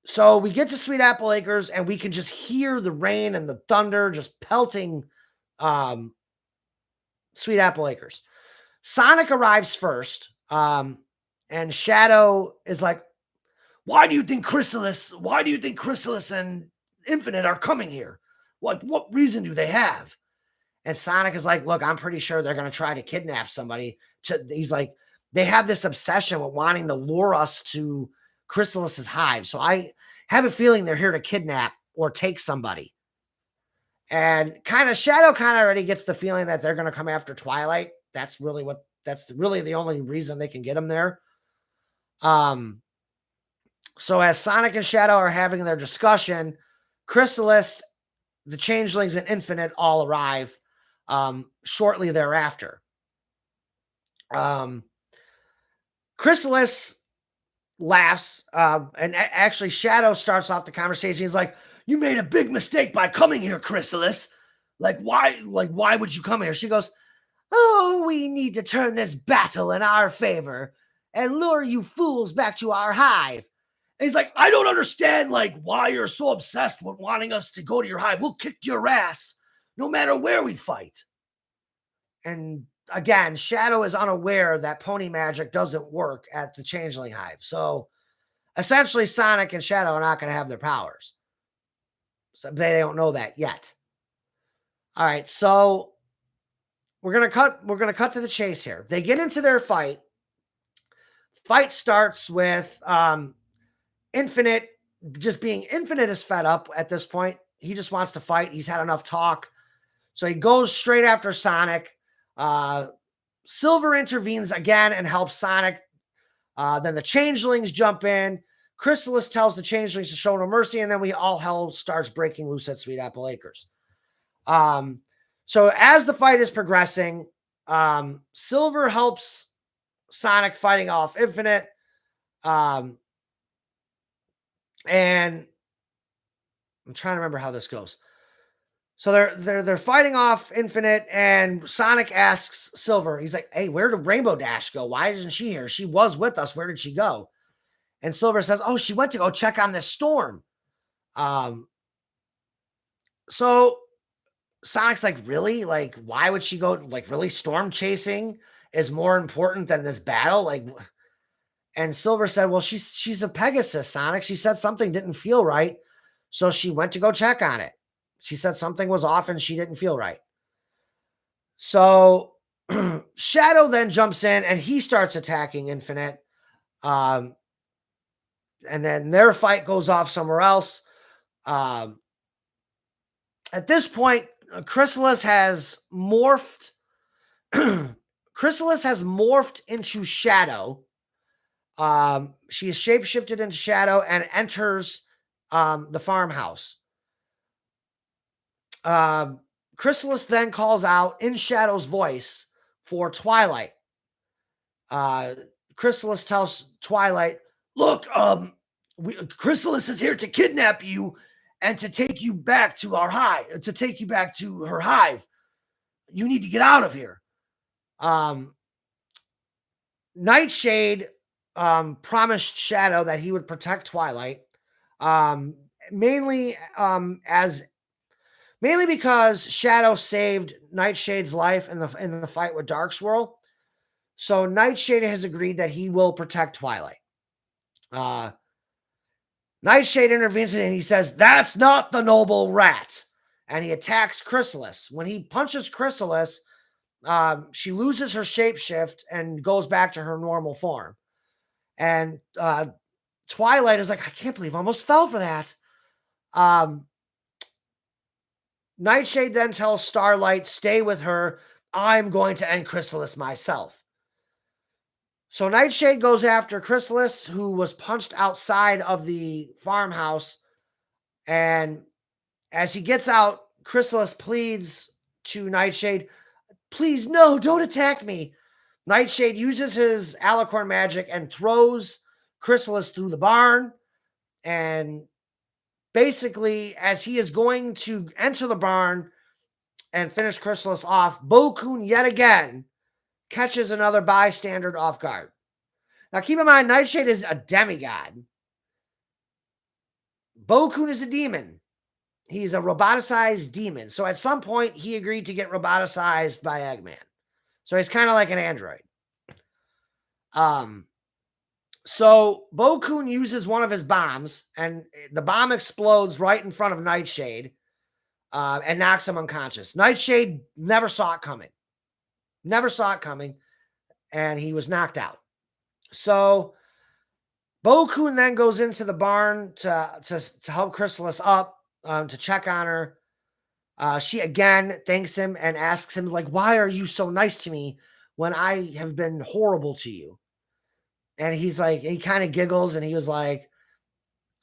So we get to Sweet Apple Acres and we can just hear the rain and the thunder just pelting Sweet Apple Acres. Sonic arrives first, and Shadow is like, Why do you think Chrysalis and Infinite are coming here? What reason do they have? And Sonic is like, look, I'm pretty sure they're going to try to kidnap somebody. He's like, they have this obsession with wanting to lure us to Chrysalis's hive. So I have a feeling they're here to kidnap or take somebody. And Shadow already gets the feeling that they're going to come after Twilight. That's really the only reason they can get him there. So as Sonic and Shadow are having their discussion, Chrysalis, the Changelings, and Infinite all arrive shortly thereafter. Chrysalis laughs, and actually Shadow starts off the conversation. He's like, "You made a big mistake by coming here, Chrysalis. Why would you come here?" She goes, "Oh, we need to turn this battle in our favor and lure you fools back to our hive." And he's like, "I don't understand, why you're so obsessed with wanting us to go to your hive. We'll kick your ass no matter where we fight." And again, Shadow is unaware that pony magic doesn't work at the Changeling Hive. So essentially, Sonic and Shadow are not going to have their powers. So they don't know that yet. All right, so we're gonna cut to the chase here. They get into their fight. Fight starts with Infinite just being Infinite is fed up at this point. He just wants to fight. He's had enough talk. So he goes straight after Sonic. Silver intervenes again and helps Sonic. Then the Changelings jump in. Chrysalis tells the Changelings to show no mercy, and then all hell starts breaking loose at Sweet Apple Acres. So as the fight is progressing, Silver helps Sonic fighting off Infinite. And I'm trying to remember how this goes. So they're fighting off Infinite, and Sonic asks Silver, he's like, "Hey, where did Rainbow Dash go? Why isn't she here? She was with us. Where did she go?" And Silver says, "Oh, she went to go check on this storm." So Sonic's like, "Really? Why would she go? Really? Storm chasing is more important than this battle?" And Silver said, "Well, she's a Pegasus, Sonic. She said something didn't feel right, so she went to go check on it. She said something was off and she didn't feel right." So Shadow then jumps in and he starts attacking Infinite. And then their fight goes off somewhere else. At this point, Chrysalis has morphed. Chrysalis has morphed into Shadow. She is shapeshifted into Shadow and enters the farmhouse. Chrysalis then calls out in Shadow's voice for Twilight. Chrysalis tells Twilight, "Look, Chrysalis is here to kidnap you and to take you back to our hive, to take you back to her hive. You need to get out of here." Nightshade promised Shadow that he would protect Twilight, mainly because Shadow saved Nightshade's life in the fight with Darkswirl. So Nightshade has agreed that he will protect Twilight. Nightshade intervenes and he says, "That's not the noble rat," and he attacks Chrysalis. When he punches Chrysalis, she loses her shapeshift and goes back to her normal form. And Twilight is like, "I can't believe I almost fell for that." Nightshade then tells Starlight, "Stay with her. I'm going to end Chrysalis myself." So Nightshade goes after Chrysalis, who was punched outside of the farmhouse. And as he gets out, Chrysalis pleads to Nightshade, "Please, no, don't attack me." Nightshade uses his alicorn magic and throws Chrysalis through the barn. And basically, as he is going to enter the barn and finish Chrysalis off, Bo-kun yet again catches another bystander off guard. Now, keep in mind, Nightshade is a demigod. Bo-kun is a demon. He's a roboticized demon. So at some point, he agreed to get roboticized by Eggman. So he's kind of like an android. So Bo Kun uses one of his bombs, and the bomb explodes right in front of Nightshade and knocks him unconscious. Nightshade never saw it coming. Never saw it coming, and he was knocked out. So Bo Kun then goes into the barn to help Chrysalis up, to check on her. She again thanks him and asks him, like, why are you so nice to me when I have been horrible to you? And he's like, he kind of giggles and he was like,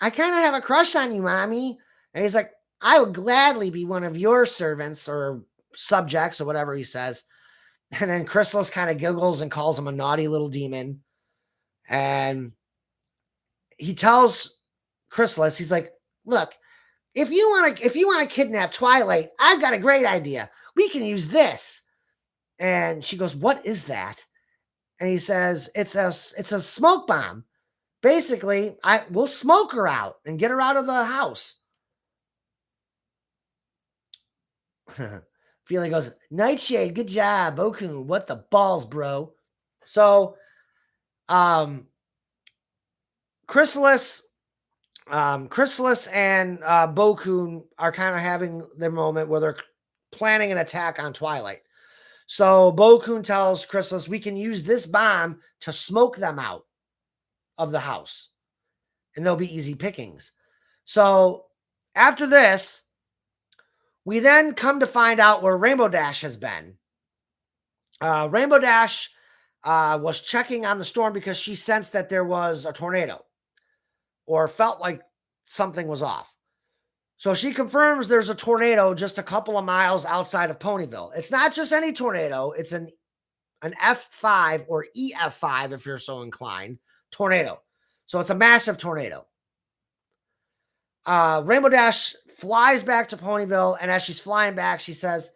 I kind of have a crush on you, mommy. And he's like, I would gladly be one of your servants or subjects or whatever he says. And then Chrysalis kind of giggles and calls him a naughty little demon. And he tells Chrysalis, he's like, look, if you want to kidnap Twilight, I've got a great idea. We can use this. And she goes, what is that? And he says, it's a smoke bomb. Basically, we'll smoke her out and get her out of the house. Feely goes, Nightshade, good job. Bo Kun, what the balls, bro? So, Chrysalis and Bo Kun are kind of having their moment where they're planning an attack on Twilight. So Bo Kun tells Chrysalis, we can use this bomb to smoke them out of the house, and they'll be easy pickings. So after this, we then come to find out where Rainbow Dash has been. Rainbow Dash was checking on the storm because she sensed that there was a tornado or felt like something was off. So she confirms there's a tornado just a couple of miles outside of Ponyville. It's not just any tornado. It's an F5 or EF5, if you're so inclined, tornado. So it's a massive tornado. Rainbow Dash flies back to Ponyville, and as she's flying back, she says,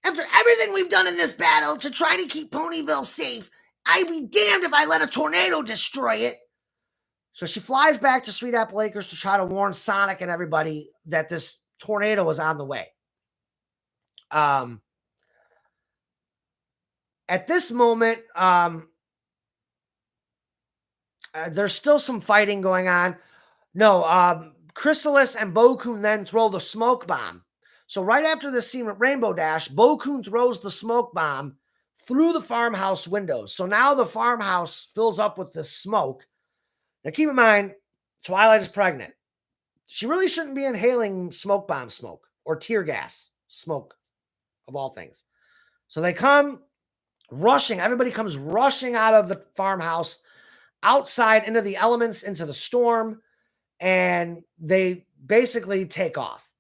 after everything we've done in this battle to try to keep Ponyville safe, I'd be damned if I let a tornado destroy it. So she flies back to Sweet Apple Acres to try to warn Sonic and everybody that this tornado is on the way. At this moment, there's still some fighting going on. No, Chrysalis and Bo Kun then throw the smoke bomb. So right after this scene with Rainbow Dash, Bo Kun throws the smoke bomb through the farmhouse windows. So now the farmhouse fills up with this smoke. Now, keep in mind, Twilight is pregnant. She really shouldn't be inhaling smoke bomb smoke or tear gas smoke, of all things. So they come rushing. Everybody comes rushing out of the farmhouse, outside into the elements, into the storm, and they basically take off.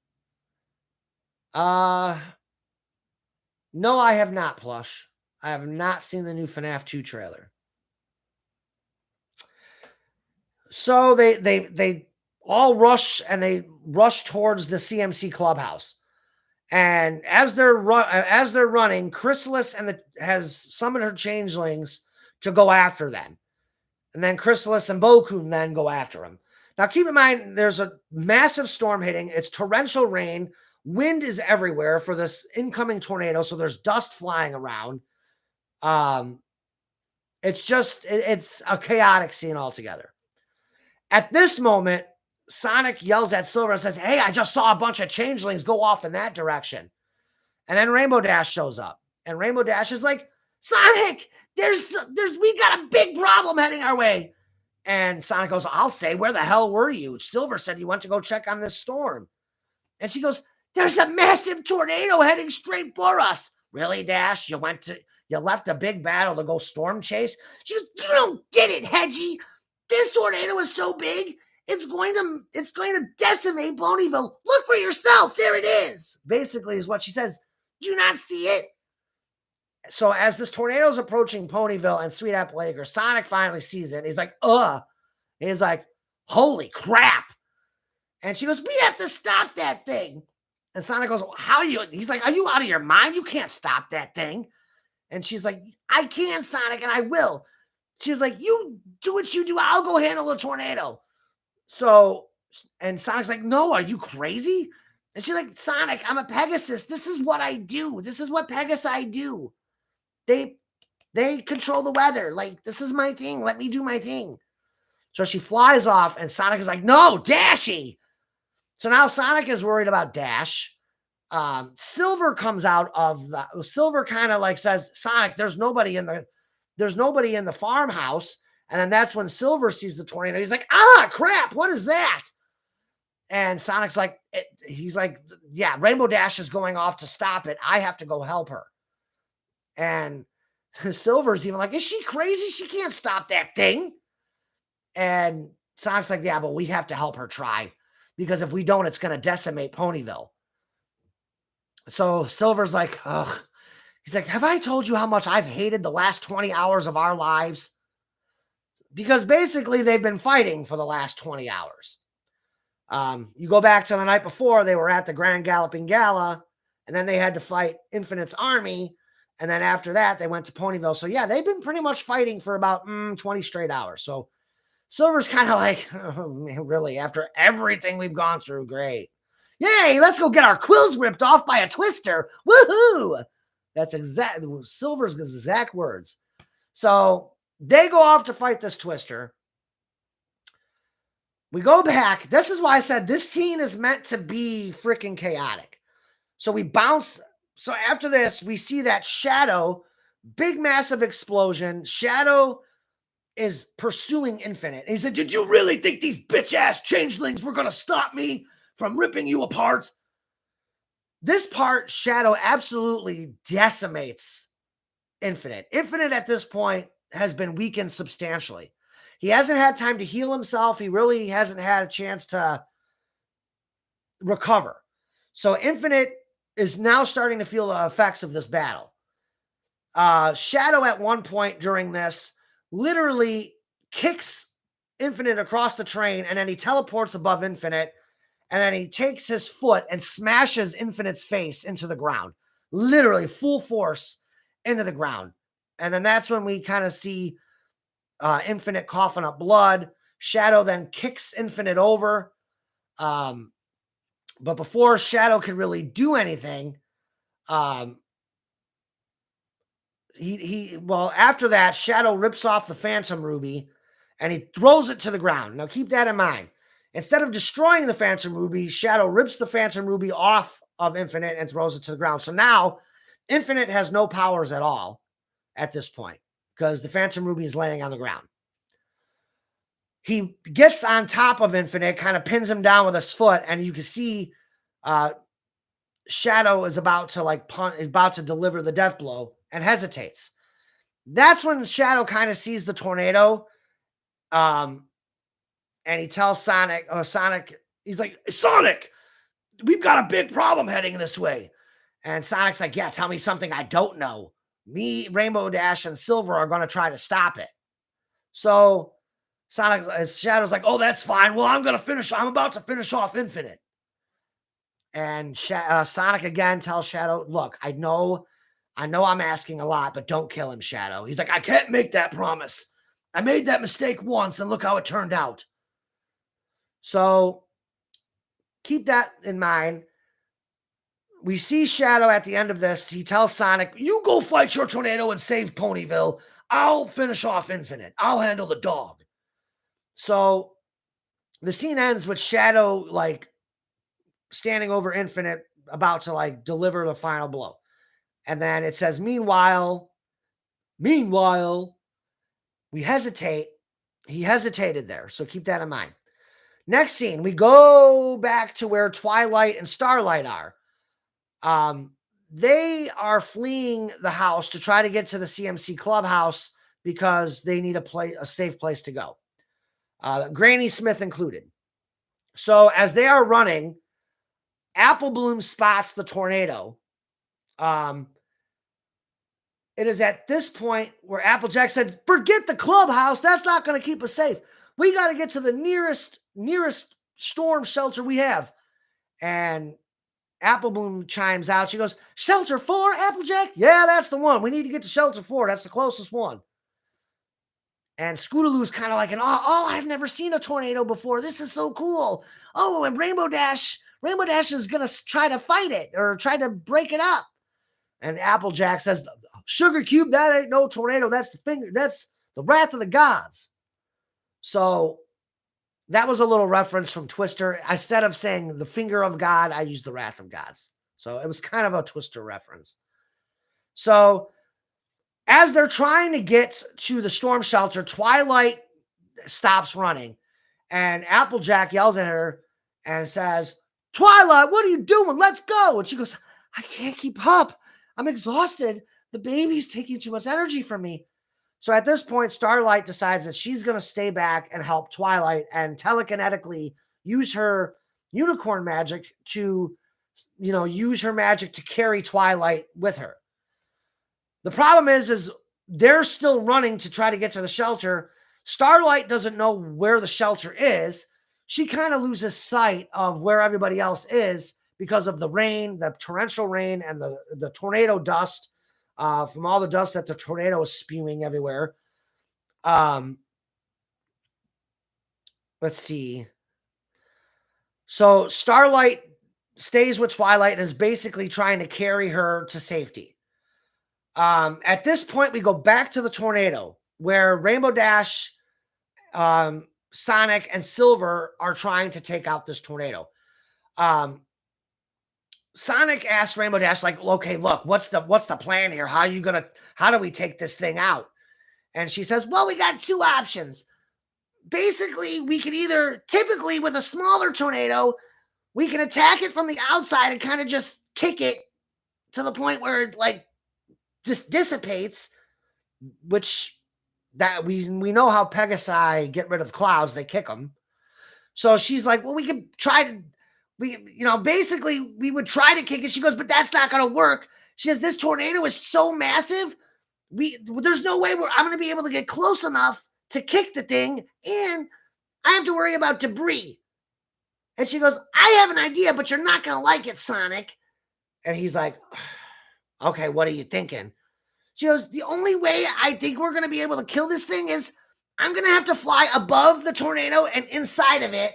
No, I have not, Plush. I have not seen the new FNAF 2 trailer. So they all rush, and they rush towards the CMC clubhouse. And as they're running, Chrysalis has summoned her changelings to go after them. And then Chrysalis and Bo Kun then go after him. Now keep in mind, there's a massive storm hitting. It's torrential rain. Wind is everywhere for this incoming tornado, so there's dust flying around. It's a chaotic scene altogether. At this moment, Sonic yells at Silver and says, hey, I just saw a bunch of changelings go off in that direction. And then Rainbow Dash shows up. And Rainbow Dash is like, Sonic, we got a big problem heading our way. And Sonic goes, I'll say, where the hell were you? Silver said you went to go check on this storm. And she goes, there's a massive tornado heading straight for us. Really, Dash? You left a big battle to go storm chase? She goes, you don't get it, Hedgie. This tornado is so big, it's going to decimate Ponyville. Look for yourself. There it is. Basically is what she says. Do you not see it? So as this tornado is approaching Ponyville and Sweet Apple Acres, Sonic finally sees it. And he's like, ugh. And he's like, holy crap. And she goes, we have to stop that thing. And Sonic goes, he's like, are you out of your mind? You can't stop that thing. And she's like, I can, Sonic, and I will. She's like, you do what you do. I'll go handle the tornado. So, and Sonic's like, no, are you crazy? And she's like, Sonic, I'm a Pegasus. This is what I do. This is what Pegasi do. They control the weather. Like, this is my thing. Let me do my thing. So she flies off, and Sonic is like, no, Dashy. So now Sonic is worried about Dash. Silver comes out of the Silver kind of like says, Sonic, there's nobody in the farmhouse. And then that's when Silver sees the tornado. He's like, ah, crap, what is that? And Sonic's like, he's like, yeah, Rainbow Dash is going off to stop it. I have to go help her. And Silver's even like, is she crazy? She can't stop that thing. And Sonic's like, yeah, but we have to help her try. Because if we don't, it's going to decimate Ponyville. So Silver's like, ugh. He's like, have I told you how much I've hated the last 20 hours of our lives? Because basically they've been fighting for the last 20 hours. You go back to the night before, they were at the Grand Galloping Gala, and then they had to fight Infinite's army. And then after that, they went to Ponyville. So yeah, they've been pretty much fighting for about 20 straight hours. So Silver's kind of like, oh, man, really, after everything we've gone through, great. Yay, let's go get our quills ripped off by a twister. Woohoo! That's Silver's exact words. So they go off to fight this twister. We go back. This is why I said this scene is meant to be freaking chaotic. So we bounce. So after this, we see that Shadow, big massive explosion. Shadow is pursuing Infinite. He said, did you really think these bitch-ass changelings were going to stop me from ripping you apart? This part, Shadow absolutely decimates Infinite. Infinite at this point has been weakened substantially. He hasn't had time to heal himself. He really hasn't had a chance to recover. So Infinite is now starting to feel the effects of this battle. Shadow at one point during this literally kicks Infinite across the train, and then he teleports above Infinite, and then he takes his foot and smashes Infinite's face into the ground. Literally full force into the ground. And then that's when we kind of see Infinite coughing up blood. Shadow then kicks Infinite over. But before Shadow could really do anything, after that, Shadow rips off the Phantom Ruby and he throws it to the ground. Now keep that in mind. Instead of destroying the Phantom Ruby, Shadow rips the Phantom Ruby off of Infinite and throws it to the ground. So now Infinite has no powers at all at this point because the Phantom Ruby is laying on the ground. He gets on top of Infinite, kind of pins him down with his foot, and you can see Shadow is about to deliver the death blow and hesitates. That's when Shadow kind of sees the tornado, and he tells Sonic, he's like, Sonic, we've got a big problem heading this way. And Sonic's like, yeah, tell me something I don't know. Me, Rainbow Dash, and Silver are going to try to stop it. So Shadow's like, oh, that's fine. Well, I'm about to finish off Infinite. And Sonic again tells Shadow, look, I know I'm asking a lot, but don't kill him, Shadow. He's like, I can't make that promise. I made that mistake once, and look how it turned out. So keep that in mind. We see Shadow at the end of this. He tells Sonic, you go fight your tornado and save Ponyville. I'll finish off Infinite. I'll handle the dog. So the scene ends with Shadow standing over Infinite, about to deliver the final blow. And then it says, meanwhile, we hesitate. He hesitated there. So keep that in mind. Next scene, we go back to where Twilight and Starlight are. They are fleeing the house to try to get to the CMC clubhouse because they need a safe place to go. Granny Smith included. So as they are running, Apple Bloom spots the tornado. It is at this point where Applejack said, forget the clubhouse. That's not going to keep us safe. We got to get to the nearest storm shelter we have. And Apple Bloom chimes out. She goes, Shelter 4, Applejack? Yeah, that's the one. We need to get to Shelter 4. That's the closest one. And Scootaloo's kind of like, I've never seen a tornado before. This is so cool. Oh, and Rainbow Dash is going to try to fight it or try to break it up. And Applejack says, Sugar Cube, that ain't no tornado. That's the wrath of the gods. So that was a little reference from Twister. Instead of saying the finger of God, I used the wrath of gods. So it was kind of a Twister reference. So as they're trying to get to the storm shelter, Twilight stops running, and Applejack yells at her and says, Twilight, what are you doing? Let's go. And she goes, I can't keep up. I'm exhausted. The baby's taking too much energy from me. So at this point, Starlight decides that she's going to stay back and help Twilight and telekinetically use her unicorn magic to, use her magic to carry Twilight with her. The problem is they're still running to try to get to the shelter. Starlight doesn't know where the shelter is. She kind of loses sight of where everybody else is because of the rain, the torrential rain, and the tornado dust from all the dust that the tornado is spewing everywhere. Let's see. So Starlight stays with Twilight and is basically trying to carry her to safety. At this point, we go back to the tornado where Rainbow Dash, Sonic, and Silver are trying to take out this tornado. Sonic asks Rainbow Dash, like, okay, look, what's the plan here? How do we take this thing out? And she says, well, we got two options. Basically, we can typically with a smaller tornado, we can attack it from the outside and kind of just kick it to the point where it just dissipates, which that we know how Pegasi get rid of clouds, they kick them. So she's like, well, we could try to, basically we would try to kick it. She goes, but that's not going to work. She says, this tornado is so massive. There's no way I'm going to be able to get close enough to kick the thing. And I have to worry about debris. And she goes, I have an idea, but you're not going to like it, Sonic. And he's like, okay, what are you thinking? She goes, the only way I think we're going to be able to kill this thing is I'm going to have to fly above the tornado and inside of it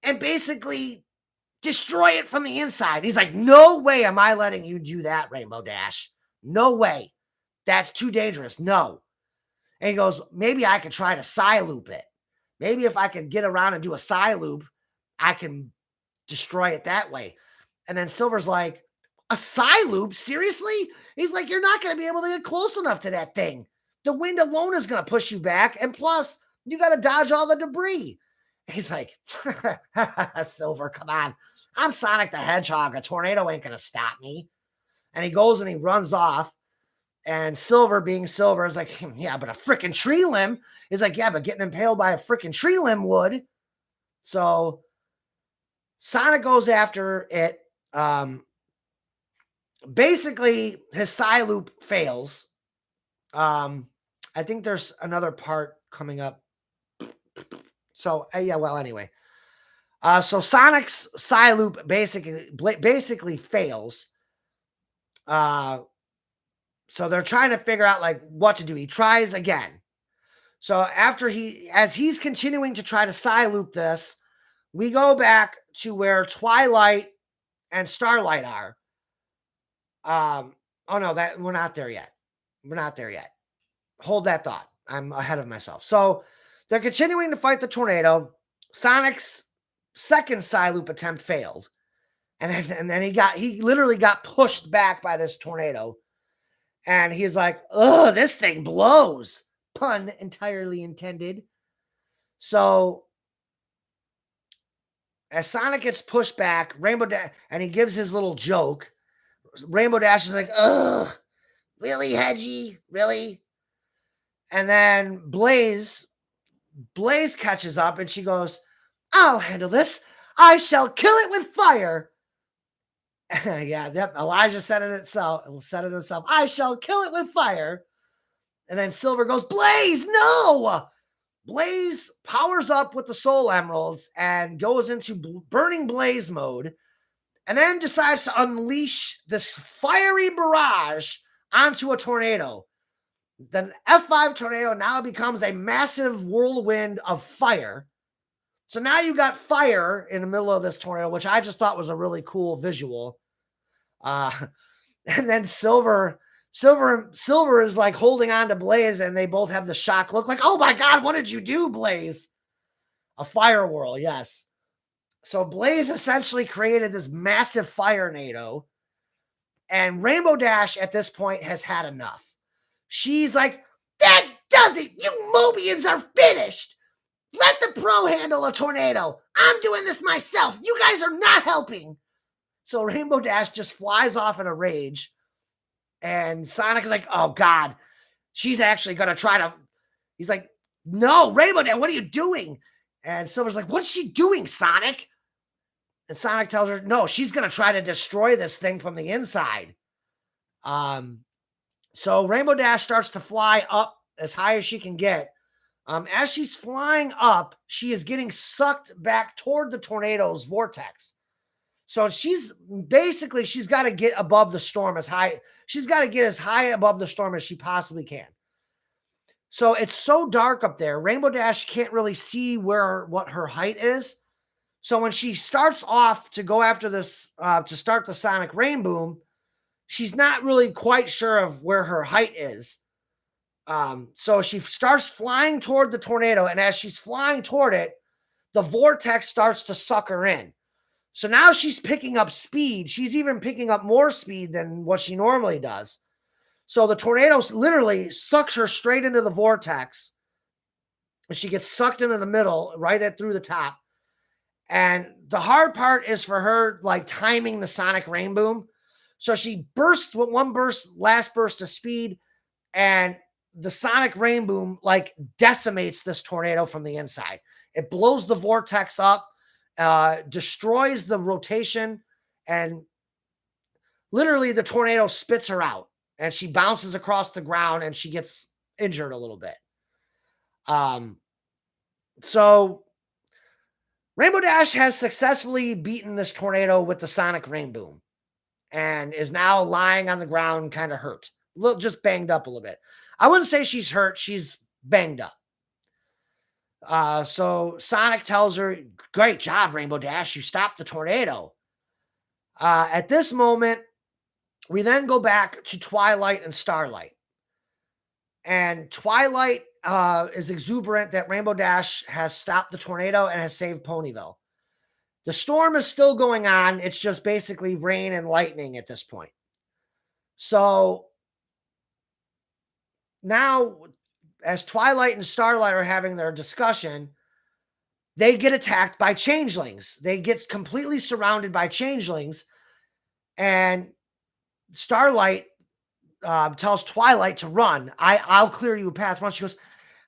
and basically destroy it from the inside. He's like, no way am I letting you do that, Rainbow Dash. No way. That's too dangerous. No. And he goes, maybe I could try to Psy-loop it. Maybe if I could get around and do a Psy-loop, I can destroy it that way. And then Silver's like, a Psy-loop? Seriously? He's like, you're not going to be able to get close enough to that thing. The wind alone is going to push you back. And plus, you got to dodge all the debris. He's like, Silver, come on. I'm Sonic the Hedgehog. A tornado ain't going to stop me. And he goes and he runs off. And Silver, being Silver, is like, yeah, but a freaking tree limb. He's like, yeah, but getting impaled by a freaking tree limb would. So Sonic goes after it. Basically, his Psy-loop fails. I think there's another part coming up. So, anyway. So Sonic's Psy-loop basically fails. So they're trying to figure out what to do. He tries again. So as he's continuing to try to Psy-loop this, we go back to where Twilight and Starlight are. We're not there yet. We're not there yet. Hold that thought. I'm ahead of myself. So they're continuing to fight the tornado. Sonic's second Psy-loop attempt failed. And then he literally got pushed back by this tornado. And he's like, oh, this thing blows. Pun entirely intended. So as Sonic gets pushed back, and he gives his little joke, Rainbow Dash is like, ugh, really, Hedgie? Really? And then Blaze catches up and she goes, I'll handle this. I shall kill it with fire. Elijah said it himself. I shall kill it with fire. And then Silver goes, Blaze, no! Blaze powers up with the Soul Emeralds and goes into Burning Blaze mode, and then decides to unleash this fiery barrage onto a tornado. The F5 tornado now becomes a massive whirlwind of fire. So now you got fire in the middle of this tornado, which I just thought was a really cool visual. And then Silver is like holding on to Blaze, and they both have the shock look like, oh my God, what did you do, Blaze? A fire whirl, yes. So Blaze essentially created this massive fire NATO, and Rainbow Dash at this point has had enough. She's like, that does it! You Mobians are finished! Let the pro handle a tornado. I'm doing this myself. You guys are not helping. So Rainbow Dash just flies off in a rage. And Sonic is like, oh, God. She's actually going to try to... He's like, no, Rainbow Dash, what are you doing? And Silver's like, what's she doing, Sonic? And Sonic tells her, no, she's going to try to destroy this thing from the inside. So Rainbow Dash starts to fly up as high as she can get. As she's flying up, she is getting sucked back toward the tornado's vortex. So she's got to get above the storm as high. She's got to get as high above the storm as she possibly can. So it's so dark up there. Rainbow Dash can't really see what her height is. So when she starts off to go after this, to start the Sonic Rain Boom, she's not really quite sure of where her height is. So she starts flying toward the tornado, and as she's flying toward it, the vortex starts to suck her in. So now she's picking up speed. She's even picking up more speed than what she normally does. So the tornado literally sucks her straight into the vortex. She gets sucked into the middle, through the top. And the hard part is for her, like, timing the Sonic Rain Boom. So she bursts with one last burst of speed, and the Sonic Rain Boom, like, decimates this tornado from the inside. It blows the vortex up, destroys the rotation, and literally the tornado spits her out, and she bounces across the ground, and she gets injured a little bit. So Rainbow Dash has successfully beaten this tornado with the Sonic Rain Boom, and is now lying on the ground, kind of hurt, just banged up a little bit. I wouldn't say she's hurt. She's banged up. So Sonic tells her, great job, Rainbow Dash. You stopped the tornado. At this moment, we then go back to Twilight and Starlight. And Twilight is exuberant that Rainbow Dash has stopped the tornado and has saved Ponyville. The storm is still going on. It's just basically rain and lightning at this point. So now, as Twilight and Starlight are having their discussion, they get attacked by changelings. They get completely surrounded by changelings, and Starlight tells Twilight to run. I'll clear you a path. Once she goes,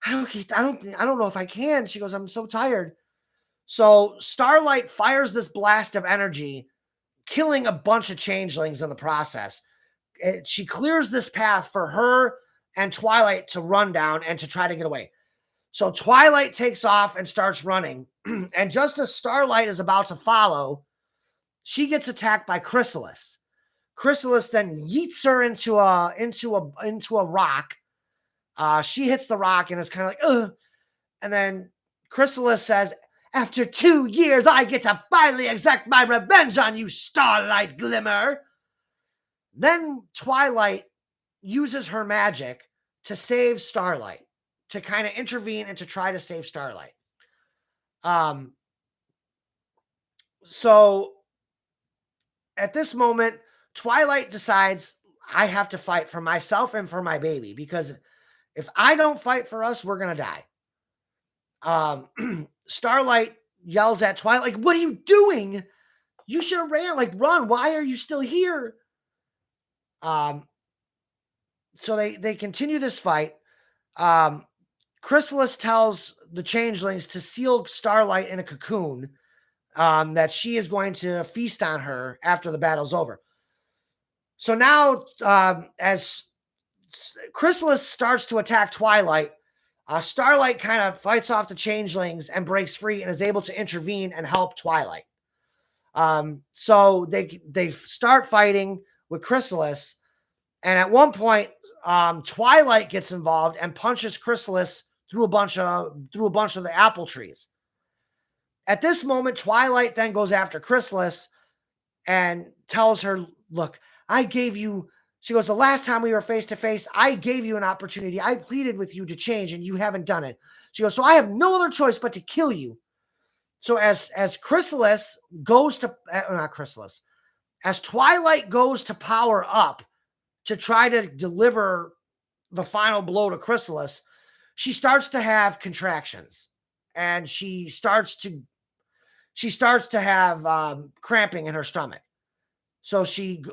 I don't know if I can. She goes, I'm so tired. So Starlight fires this blast of energy, killing a bunch of changelings in the process. She clears this path for her and Twilight to run down and to try to get away. So Twilight takes off and starts running. And just as Starlight is about to follow, she gets attacked by Chrysalis. Chrysalis then yeets her into a rock. She hits the rock and is kind of like, ugh. And then Chrysalis says, after 2 years, I get to finally exact my revenge on you, Starlight Glimmer. Then Twilight uses her magic to save Starlight, to kind of intervene and to try to save Starlight. So at this moment, Twilight decides, I have to fight for myself and for my baby, because if I don't fight for us, we're going to die. Starlight yells at Twilight, like, what are you doing? You should have ran, like, run. Why are you still here? So they continue this fight. Chrysalis tells the changelings to seal Starlight in a cocoon, that she is going to feast on her after the battle's over. So now, as Chrysalis starts to attack Twilight, Starlight kind of fights off the changelings and breaks free and is able to intervene and help Twilight. So they start fighting with Chrysalis, and at one point, Twilight gets involved and punches Chrysalis through a bunch of the apple trees. At this moment, Twilight then goes after Chrysalis and tells her, look, I gave you, she goes, the last time we were face to face, I gave you an opportunity. I pleaded with you to change and you haven't done it. She goes, so I have no other choice but to kill you. So as Chrysalis goes to not Chrysalis, as Twilight goes to power up to try to deliver the final blow to Chrysalis, she starts to have contractions, and she starts to have cramping in her stomach. So she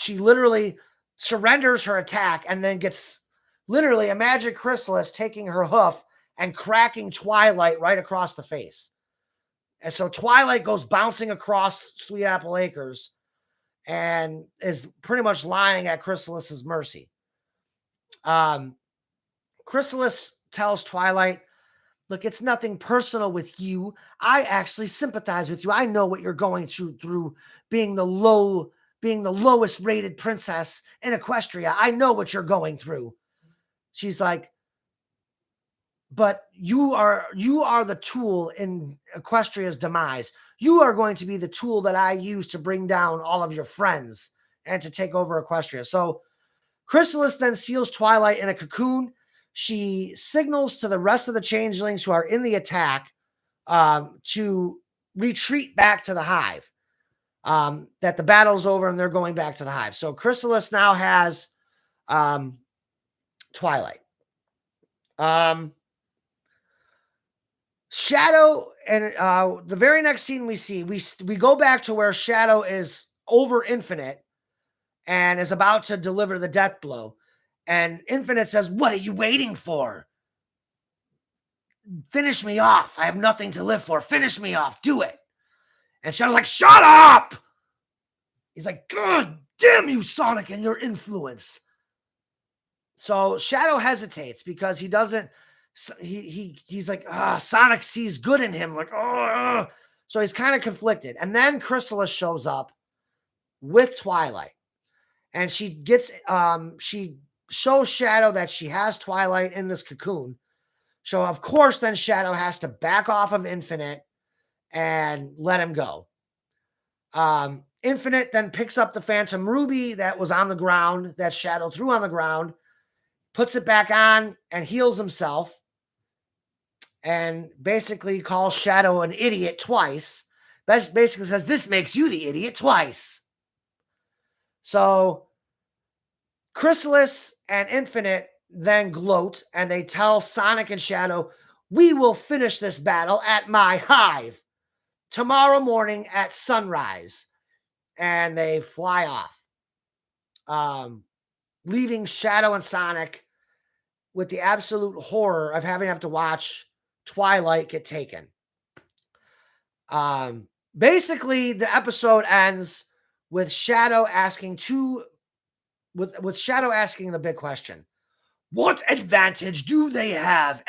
literally surrenders her attack, and then gets literally a magic Chrysalis taking her hoof and cracking Twilight right across the face. And so Twilight goes bouncing across Sweet Apple Acres and is pretty much lying at Chrysalis's mercy. Chrysalis tells Twilight, look, it's nothing personal with you. I actually sympathize with you. I know what you're going through being the lowest rated princess in Equestria. I know what you're going through. She's like, but you are the tool in Equestria's demise. You are going to be the tool that I use to bring down all of your friends and to take over Equestria. So Chrysalis then seals Twilight in a cocoon. She signals to the rest of the changelings who are in the attack to retreat back to the hive, that the battle's over and they're going back to the hive. So Chrysalis now has Twilight. Shadow, and the very next scene we see, we go back to where Shadow is over Infinite and is about to deliver the death blow. And Infinite says, what are you waiting for? Finish me off. I have nothing to live for. Finish me off. Do it. And Shadow's like, shut up! He's like, God damn you, Sonic, and your influence. So Shadow hesitates because he doesn't, he's like, Sonic sees good in him. Like, oh. So he's kind of conflicted. And then Chrysalis shows up with Twilight. And she shows Shadow that she has Twilight in this cocoon. So, of course, then Shadow has to back off of Infinite and let him go. Infinite then picks up the Phantom Ruby that was on the ground, that Shadow threw on the ground, puts it back on and heals himself, and basically calls Shadow an idiot twice. Basically says, this makes you the idiot twice. So Chrysalis and Infinite then gloat, and they tell Sonic and Shadow, we will finish this battle at my hive tomorrow morning at sunrise. And they fly off, leaving Shadow and Sonic with the absolute horror of having to watch Twilight get taken. Basically, the episode ends with Shadow asking with Shadow asking the big question: what advantage do they have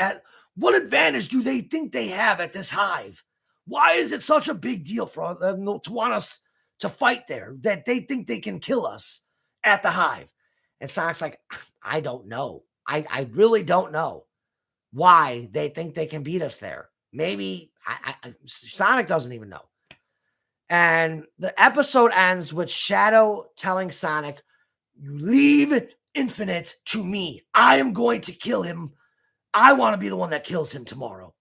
what advantage do they think they have at this hive? Why is it such a big deal for them to want us to fight there, that they think they can kill us at the hive? And Sonic's like, I don't know. I really don't know why they think they can beat us there. Maybe Sonic doesn't even know. And the episode ends with Shadow telling Sonic, you leave Infinite to me. I am going to kill him. I want to be the one that kills him tomorrow.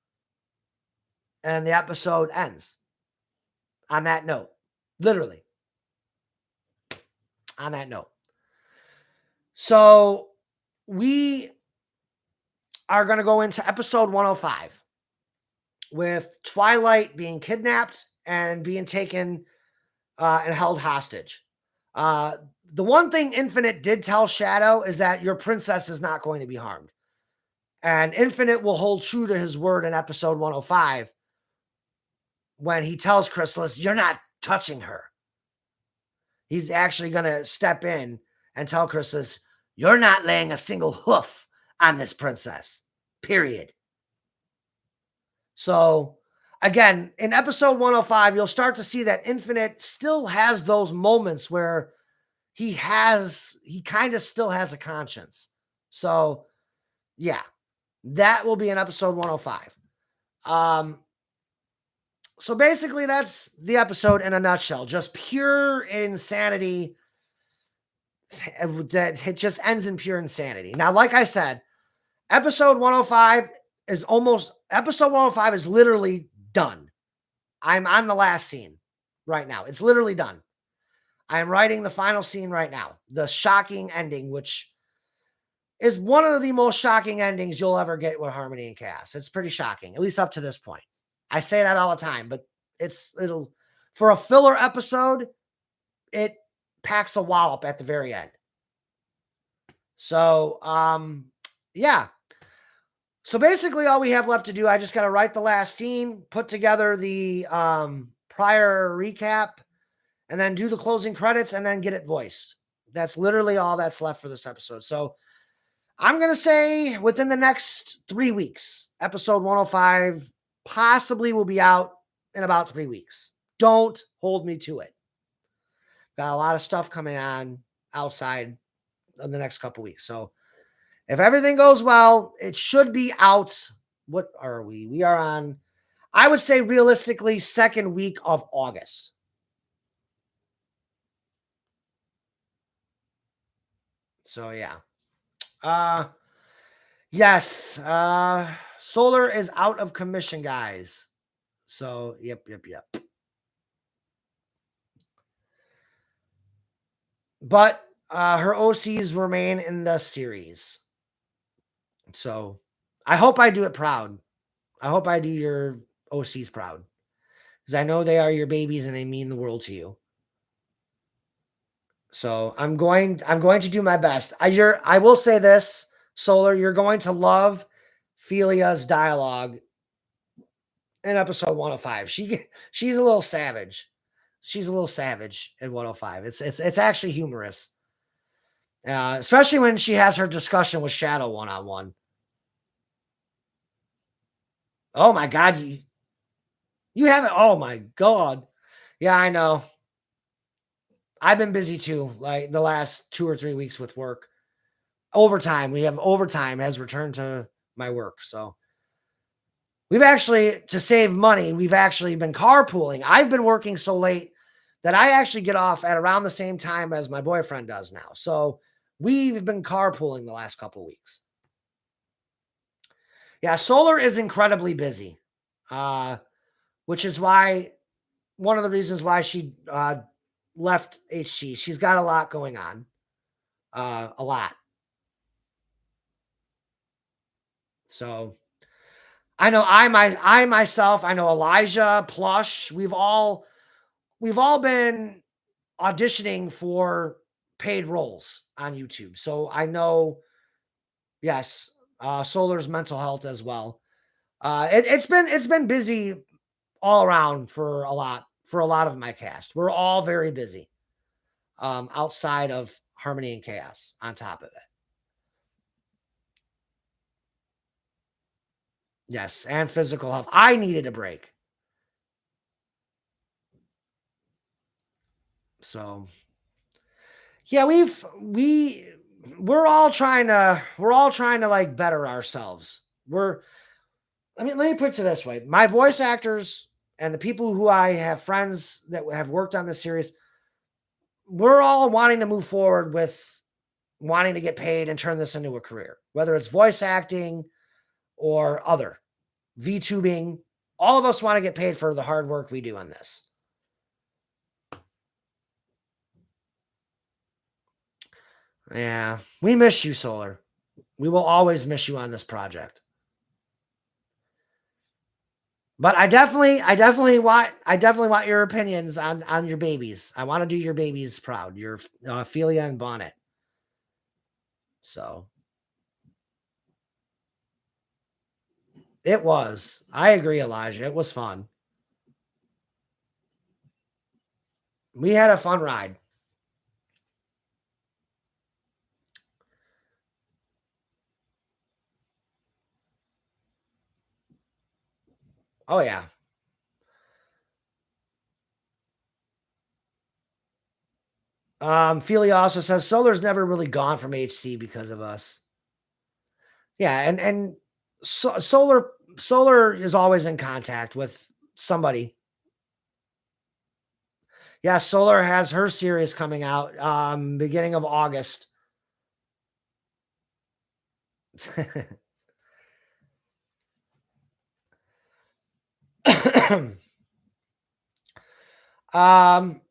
And the episode ends on that note. Literally. On that note. So we are going to go into episode 105 with Twilight being kidnapped and being taken and held hostage. The one thing Infinite did tell Shadow is that your princess is not going to be harmed. And Infinite will hold true to his word in episode 105 when he tells Chrysalis, you're not touching her. He's actually going to step in and tell Chrysalis, you're not laying a single hoof on this princess. Period. So, again, in episode 105, you'll start to see that Infinite still has those moments where he kind of still has a conscience. So, yeah, that will be in episode 105. So basically that's the episode in a nutshell. Just pure insanity. It just ends in pure insanity. Now, like I said, episode 105 is literally done. I'm on the last scene right now. It's literally done. I'm writing the final scene right now. The shocking ending, which is one of the most shocking endings you'll ever get with Harmony and Chaos. It's pretty shocking, at least up to this point. I say that all the time, but it'll for a filler episode, it packs a wallop at the very end. So, yeah. So basically all we have left to do, I just got to write the last scene, put together the prior recap, and then do the closing credits and then get it voiced. That's literally all that's left for this episode. So I'm going to say within the next 3 weeks, episode 105 possibly will be out in about 3 weeks. Don't hold me to it. Got a lot of stuff coming on outside in the next couple weeks. So if everything goes well, it should be out. What are we? We are on, I would say realistically, second week of August. So yeah. Yes. Solar is out of commission, guys. So yep. But her OCs remain in the series. So I hope I do it proud. I hope I do your OCs proud. Because I know they are your babies and they mean the world to you. So I'm going to do my best. I will say this, Solar, you're going to love Felia's dialogue in episode 105. She's a little savage. She's a little savage in 105. It's actually humorous. Especially when she has her discussion with Shadow one-on-one. Oh my God. You haven't. Oh my God. Yeah, I know. I've been busy too, like the last 2 or 3 weeks with work. Overtime. We have overtime has returned to my work. So we've actually, to save money, we've actually been carpooling. I've been working so late that I actually get off at around the same time as my boyfriend does now. So we've been carpooling the last couple of weeks. Yeah, Solar is incredibly busy, which is why one of the reasons why she left HC. She's got a lot going on, a lot. So I know I myself, I know Elijah, Plush. We've all been auditioning for paid roles on YouTube. So I know, yes, Solar's mental health as well. It's been busy all around for a lot of my cast. We're all very busy. Outside of Harmony and Chaos on top of it. Yes, and physical health. I needed a break. So yeah, we're all trying to like better ourselves. Let me put it this way. My voice actors and the people who I have friends that have worked on this series, we're all wanting to move forward with wanting to get paid and turn this into a career, whether it's voice acting or other VTubing. All of us want to get paid for the hard work we do on this. Yeah, we miss you, Solar. We will always miss you on this project. But I definitely want your opinions on your babies. I want to do your babies proud. Your Ophelia and Bonnet. So it was. I agree, Elijah. It was fun. We had a fun ride. Oh yeah. Ophelia also says Solar's never really gone from HC because of us. Yeah, and Solar is always in contact with somebody. Yeah, Solar has her series coming out beginning of August. Um,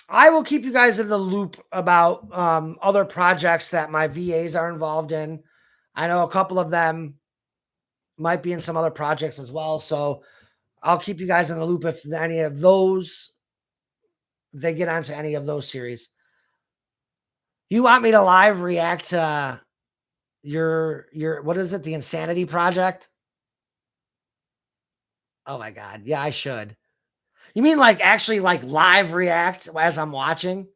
I will keep you guys in the loop about other projects that my VAs are involved in. I know a couple of them might be in some other projects as well. So I'll keep you guys in the loop if any of those they get onto any of those series. You want me to live react to your what is it? The Insanity Project? Oh my god. Yeah, I should. You mean like actually like live react as I'm watching?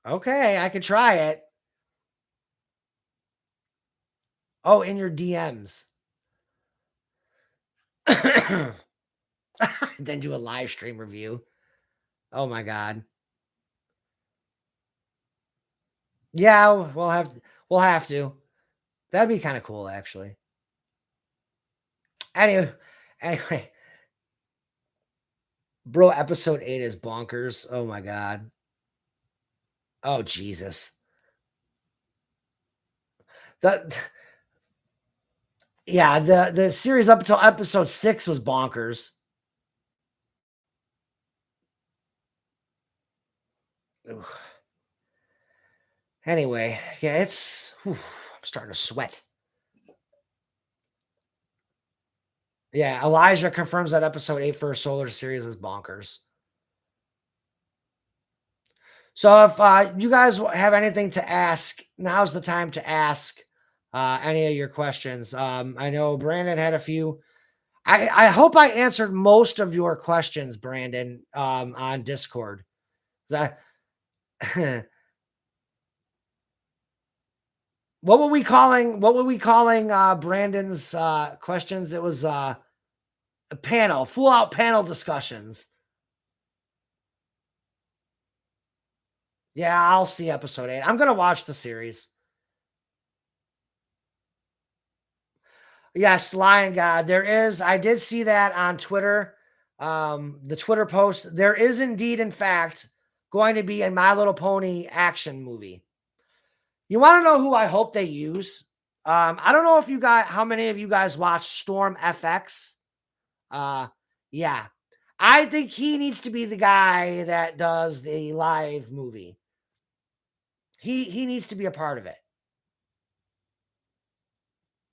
Okay, I could try it. Oh, in your DMs. Then do a live stream review. Oh my god. Yeah, we'll have to. That'd be kind of cool actually. Anyway, anyway, bro, episode 8 is bonkers. Oh my god. Oh Jesus. The yeah, the series up until episode 6 was bonkers. Ugh. Anyway, yeah, I'm starting to sweat. Yeah, Elijah confirms that episode 8 for a solar series is bonkers. So if you guys have anything to ask, now's the time to ask any of your questions. I know Brandon had a few. I hope I answered most of your questions, Brandon, on Discord. That what were we calling Brandon's questions? It was a panel, full out panel discussions. Yeah, I'll see episode 8. I'm gonna watch the series. Yes, Lion God. There is. I did see that on Twitter. The Twitter post. There is indeed, in fact, going to be a My Little Pony action movie. You want to know who I hope they use? I don't know if you guys, how many of you guys watch Storm FX? Yeah, I think he needs to be the guy that does the live movie. He needs to be a part of it.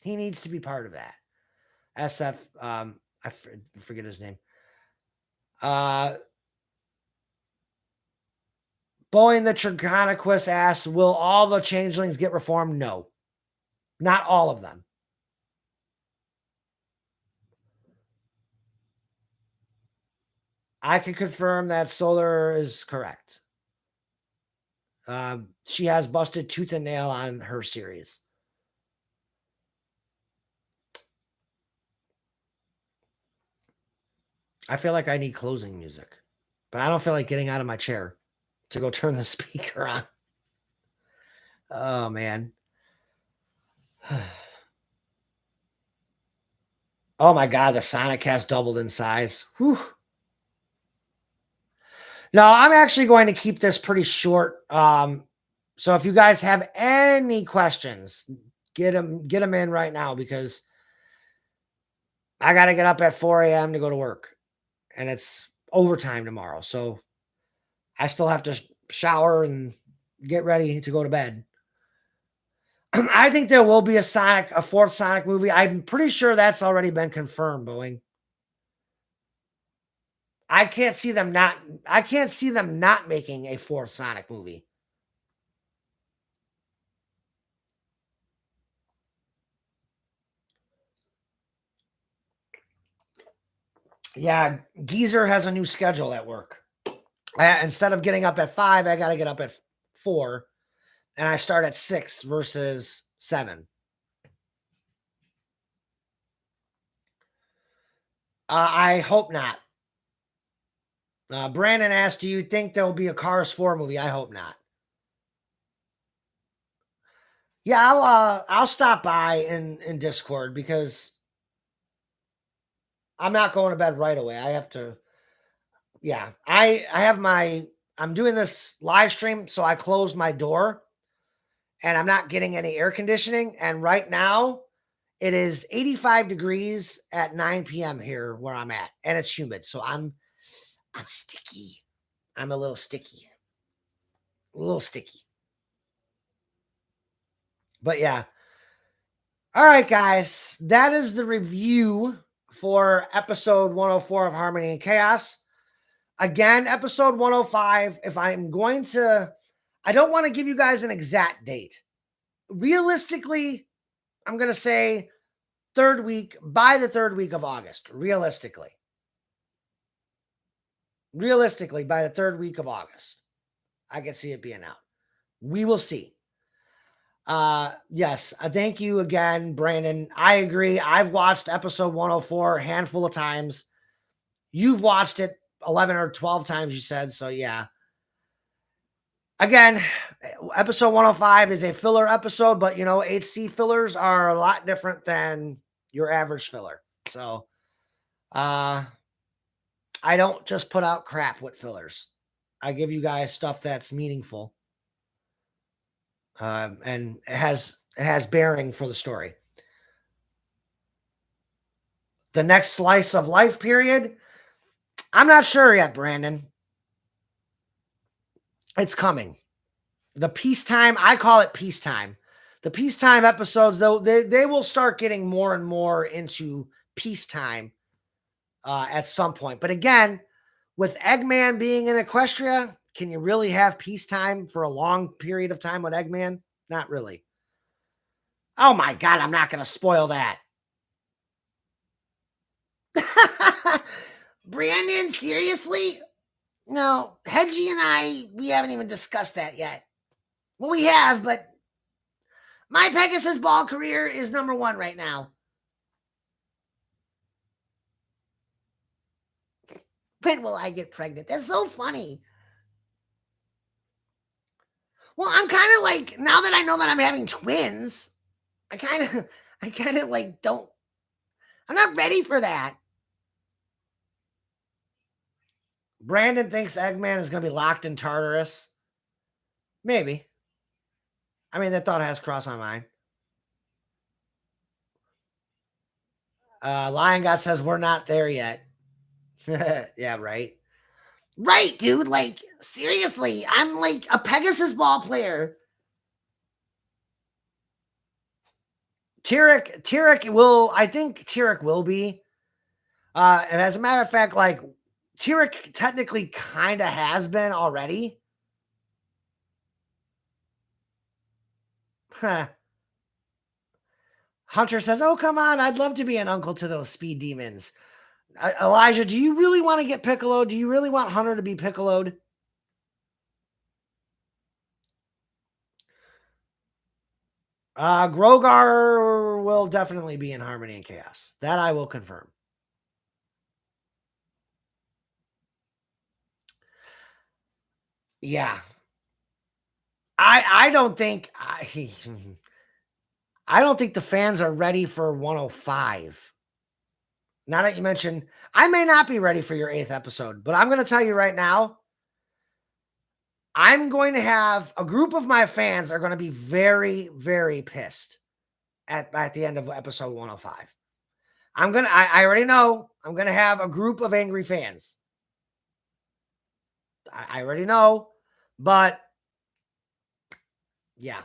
He needs to be part of that. SF. Forget his name. Uh, Boeing the Trigonoquist asks, will all the changelings get reformed? No, not all of them. I can confirm that Solar is correct. She has busted tooth and nail on her series. I feel like I need closing music, but I don't feel like getting out of my chair to go turn the speaker on. Oh, man. Oh, my God. The Sonic has doubled in size. Whew. No, I'm actually going to keep this pretty short. So if you guys have any questions, get them in right now because I got to get up at 4 a.m. to go to work and it's overtime tomorrow. So I still have to shower and get ready to go to bed. I think there will be a fourth Sonic movie. I'm pretty sure that's already been confirmed, Boeing. I can't see them not making a fourth Sonic movie. Yeah, Geezer has a new schedule at work. Instead of getting up at 5, I got to get up at 4, and I start at 6 versus 7. I hope not. Brandon asked, "Do you think there will be a Cars 4 movie?" I hope not. Yeah, I'll stop by in Discord because I'm not going to bed right away. I have to. Yeah, I have I'm doing this live stream, so I closed my door, and I'm not getting any air conditioning. And right now, It is 85 degrees at 9 p.m. here where I'm at, and it's humid. So I'm sticky. I'm a little sticky. A little sticky. But yeah. All right, guys. That is the review for episode 104 of Harmony and Chaos. Again, episode 105, if I'm going to, I don't want to give you guys an exact date. Realistically, I'm going to say third week, by the third week of August. Realistically, by the third week of August, I can see it being out. We will see. Yes, thank you again, Brandon. I agree. I've watched episode 104 a handful of times. You've watched it 11 or 12 times, you said. So yeah. Again, episode 105 is a filler episode, but you know, HC fillers are a lot different than your average filler. So I don't just put out crap with fillers. I give you guys stuff that's meaningful. And it has bearing for the story. The next slice of life period, I'm not sure yet, Brandon. It's coming. The peacetime, I call it peacetime. The peacetime episodes, though, they will start getting more and more into peacetime at some point. But again, with Eggman being in Equestria, can you really have peacetime for a long period of time with Eggman? Not really. Oh my God, I'm not going to spoil that. Brandon, seriously? No, Hedgie and we haven't even discussed that yet. Well, we have, but my Pegasus ball career is number one right now. When will I get pregnant? That's so funny. Well, I'm kind of like, now that I know that I'm having twins, I kind of like don't, I'm not ready for that. Brandon thinks Eggman is going to be locked in Tartarus. Maybe. I mean, that thought has crossed my mind. Lion God says we're not there yet. Yeah, right. Right, dude. Like, seriously, I'm like a Pegasus ball player. Tyrek will, I think Tyrek will be. And as a matter of fact, like, Tyrek technically kind of has been already. Huh. Hunter says, oh, come on. I'd love to be an uncle to those speed demons. Elijah, do you really want to get Piccolo? Do you really want Hunter to be Piccoloed? Grogar will definitely be in Harmony and Chaos. That I will confirm. Yeah. I don't think I don't think the fans are ready for 105. Now that you mentioned, I may not be ready for your 8th episode, but I'm going to tell you right now, I'm going to have a group of my fans are going to be very, very pissed at the end of episode 105. I already know I'm going to have a group of angry fans. I already know, but yeah.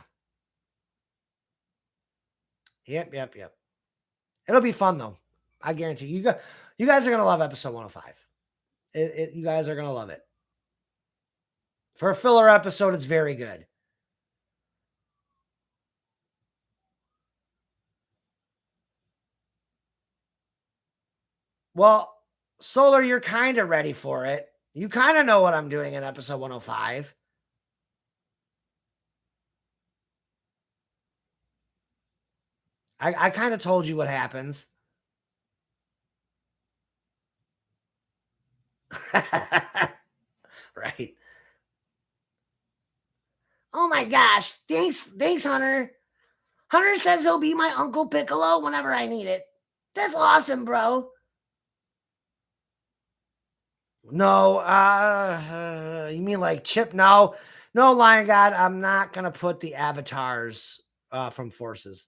Yep. It'll be fun though. I guarantee you guys are going to love episode 105. You guys are going to love it. For a filler episode, it's very good. Well, Solar, you're kind of ready for it. You kind of know what I'm doing in episode 105. I kind of told you what happens. Right. Oh my gosh. Thanks, Hunter. Hunter says he'll be my Uncle Piccolo whenever I need it. That's awesome, bro. No, you mean like Chip? No, Lion God, I'm not gonna put the avatars from Forces.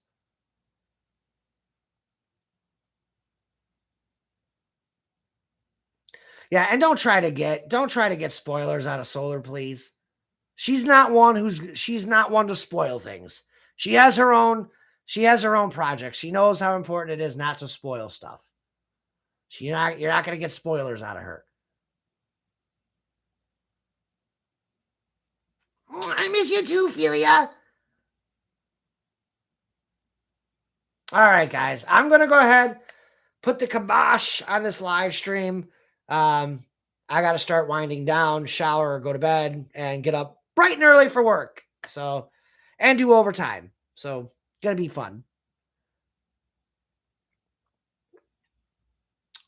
Yeah, and don't try to get spoilers out of Solar, please. She's not one to spoil things. She has her own project. She knows how important it is not to spoil stuff. You're not going to get spoilers out of her. I miss you too, Philia. All right, guys. I'm going to go ahead, put the kibosh on this live stream. I got to start winding down, shower, go to bed, and get up bright and early for work. So, and do overtime. So, going to be fun.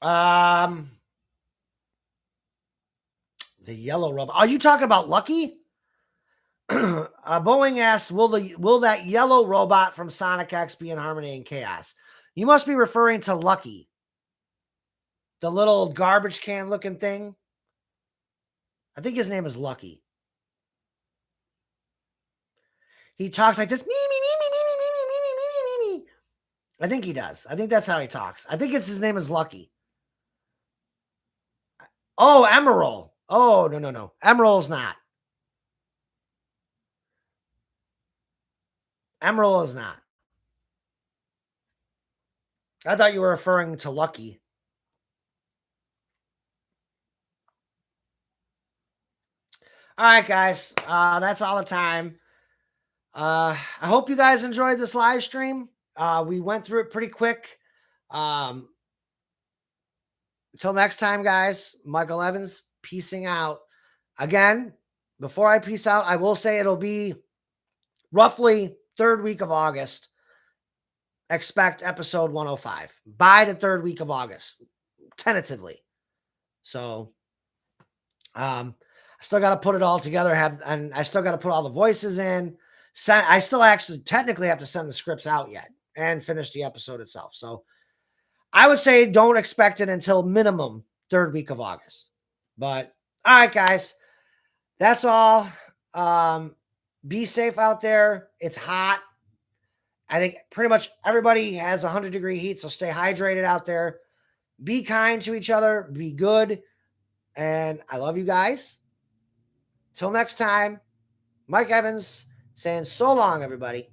The yellow robot. Are you talking about Lucky? Boeing asks, will that yellow robot from Sonic X be in Harmony and Chaos? You must be referring to Lucky, the little garbage can looking thing. I think his name is Lucky. He talks like this. Me, me, me, me, me, me, me, me, me, me, me, me. I think he does. I think that's how he talks. I think his name is Lucky. Oh, Emerald. Oh, no. Emerald's not. Emerald is not. I thought you were referring to Lucky. All right, guys. That's all the time. I hope you guys enjoyed this live stream. We went through it pretty quick. Until next time, guys, Michael Evans, peacing out. Again, before I peace out, I will say it'll be roughly third week of August. Expect episode 105 by the third week of August, tentatively. So, I still got to put it all together. And I still got to put all the voices in. I still actually technically have to send the scripts out yet and finish the episode itself. So I would say don't expect it until minimum third week of August. But all right, guys, that's all. Be safe out there. It's hot. I think pretty much everybody has 100-degree heat, so stay hydrated out there. Be kind to each other. Be good. And I love you guys. Till next time, Mike Evans saying so long, everybody.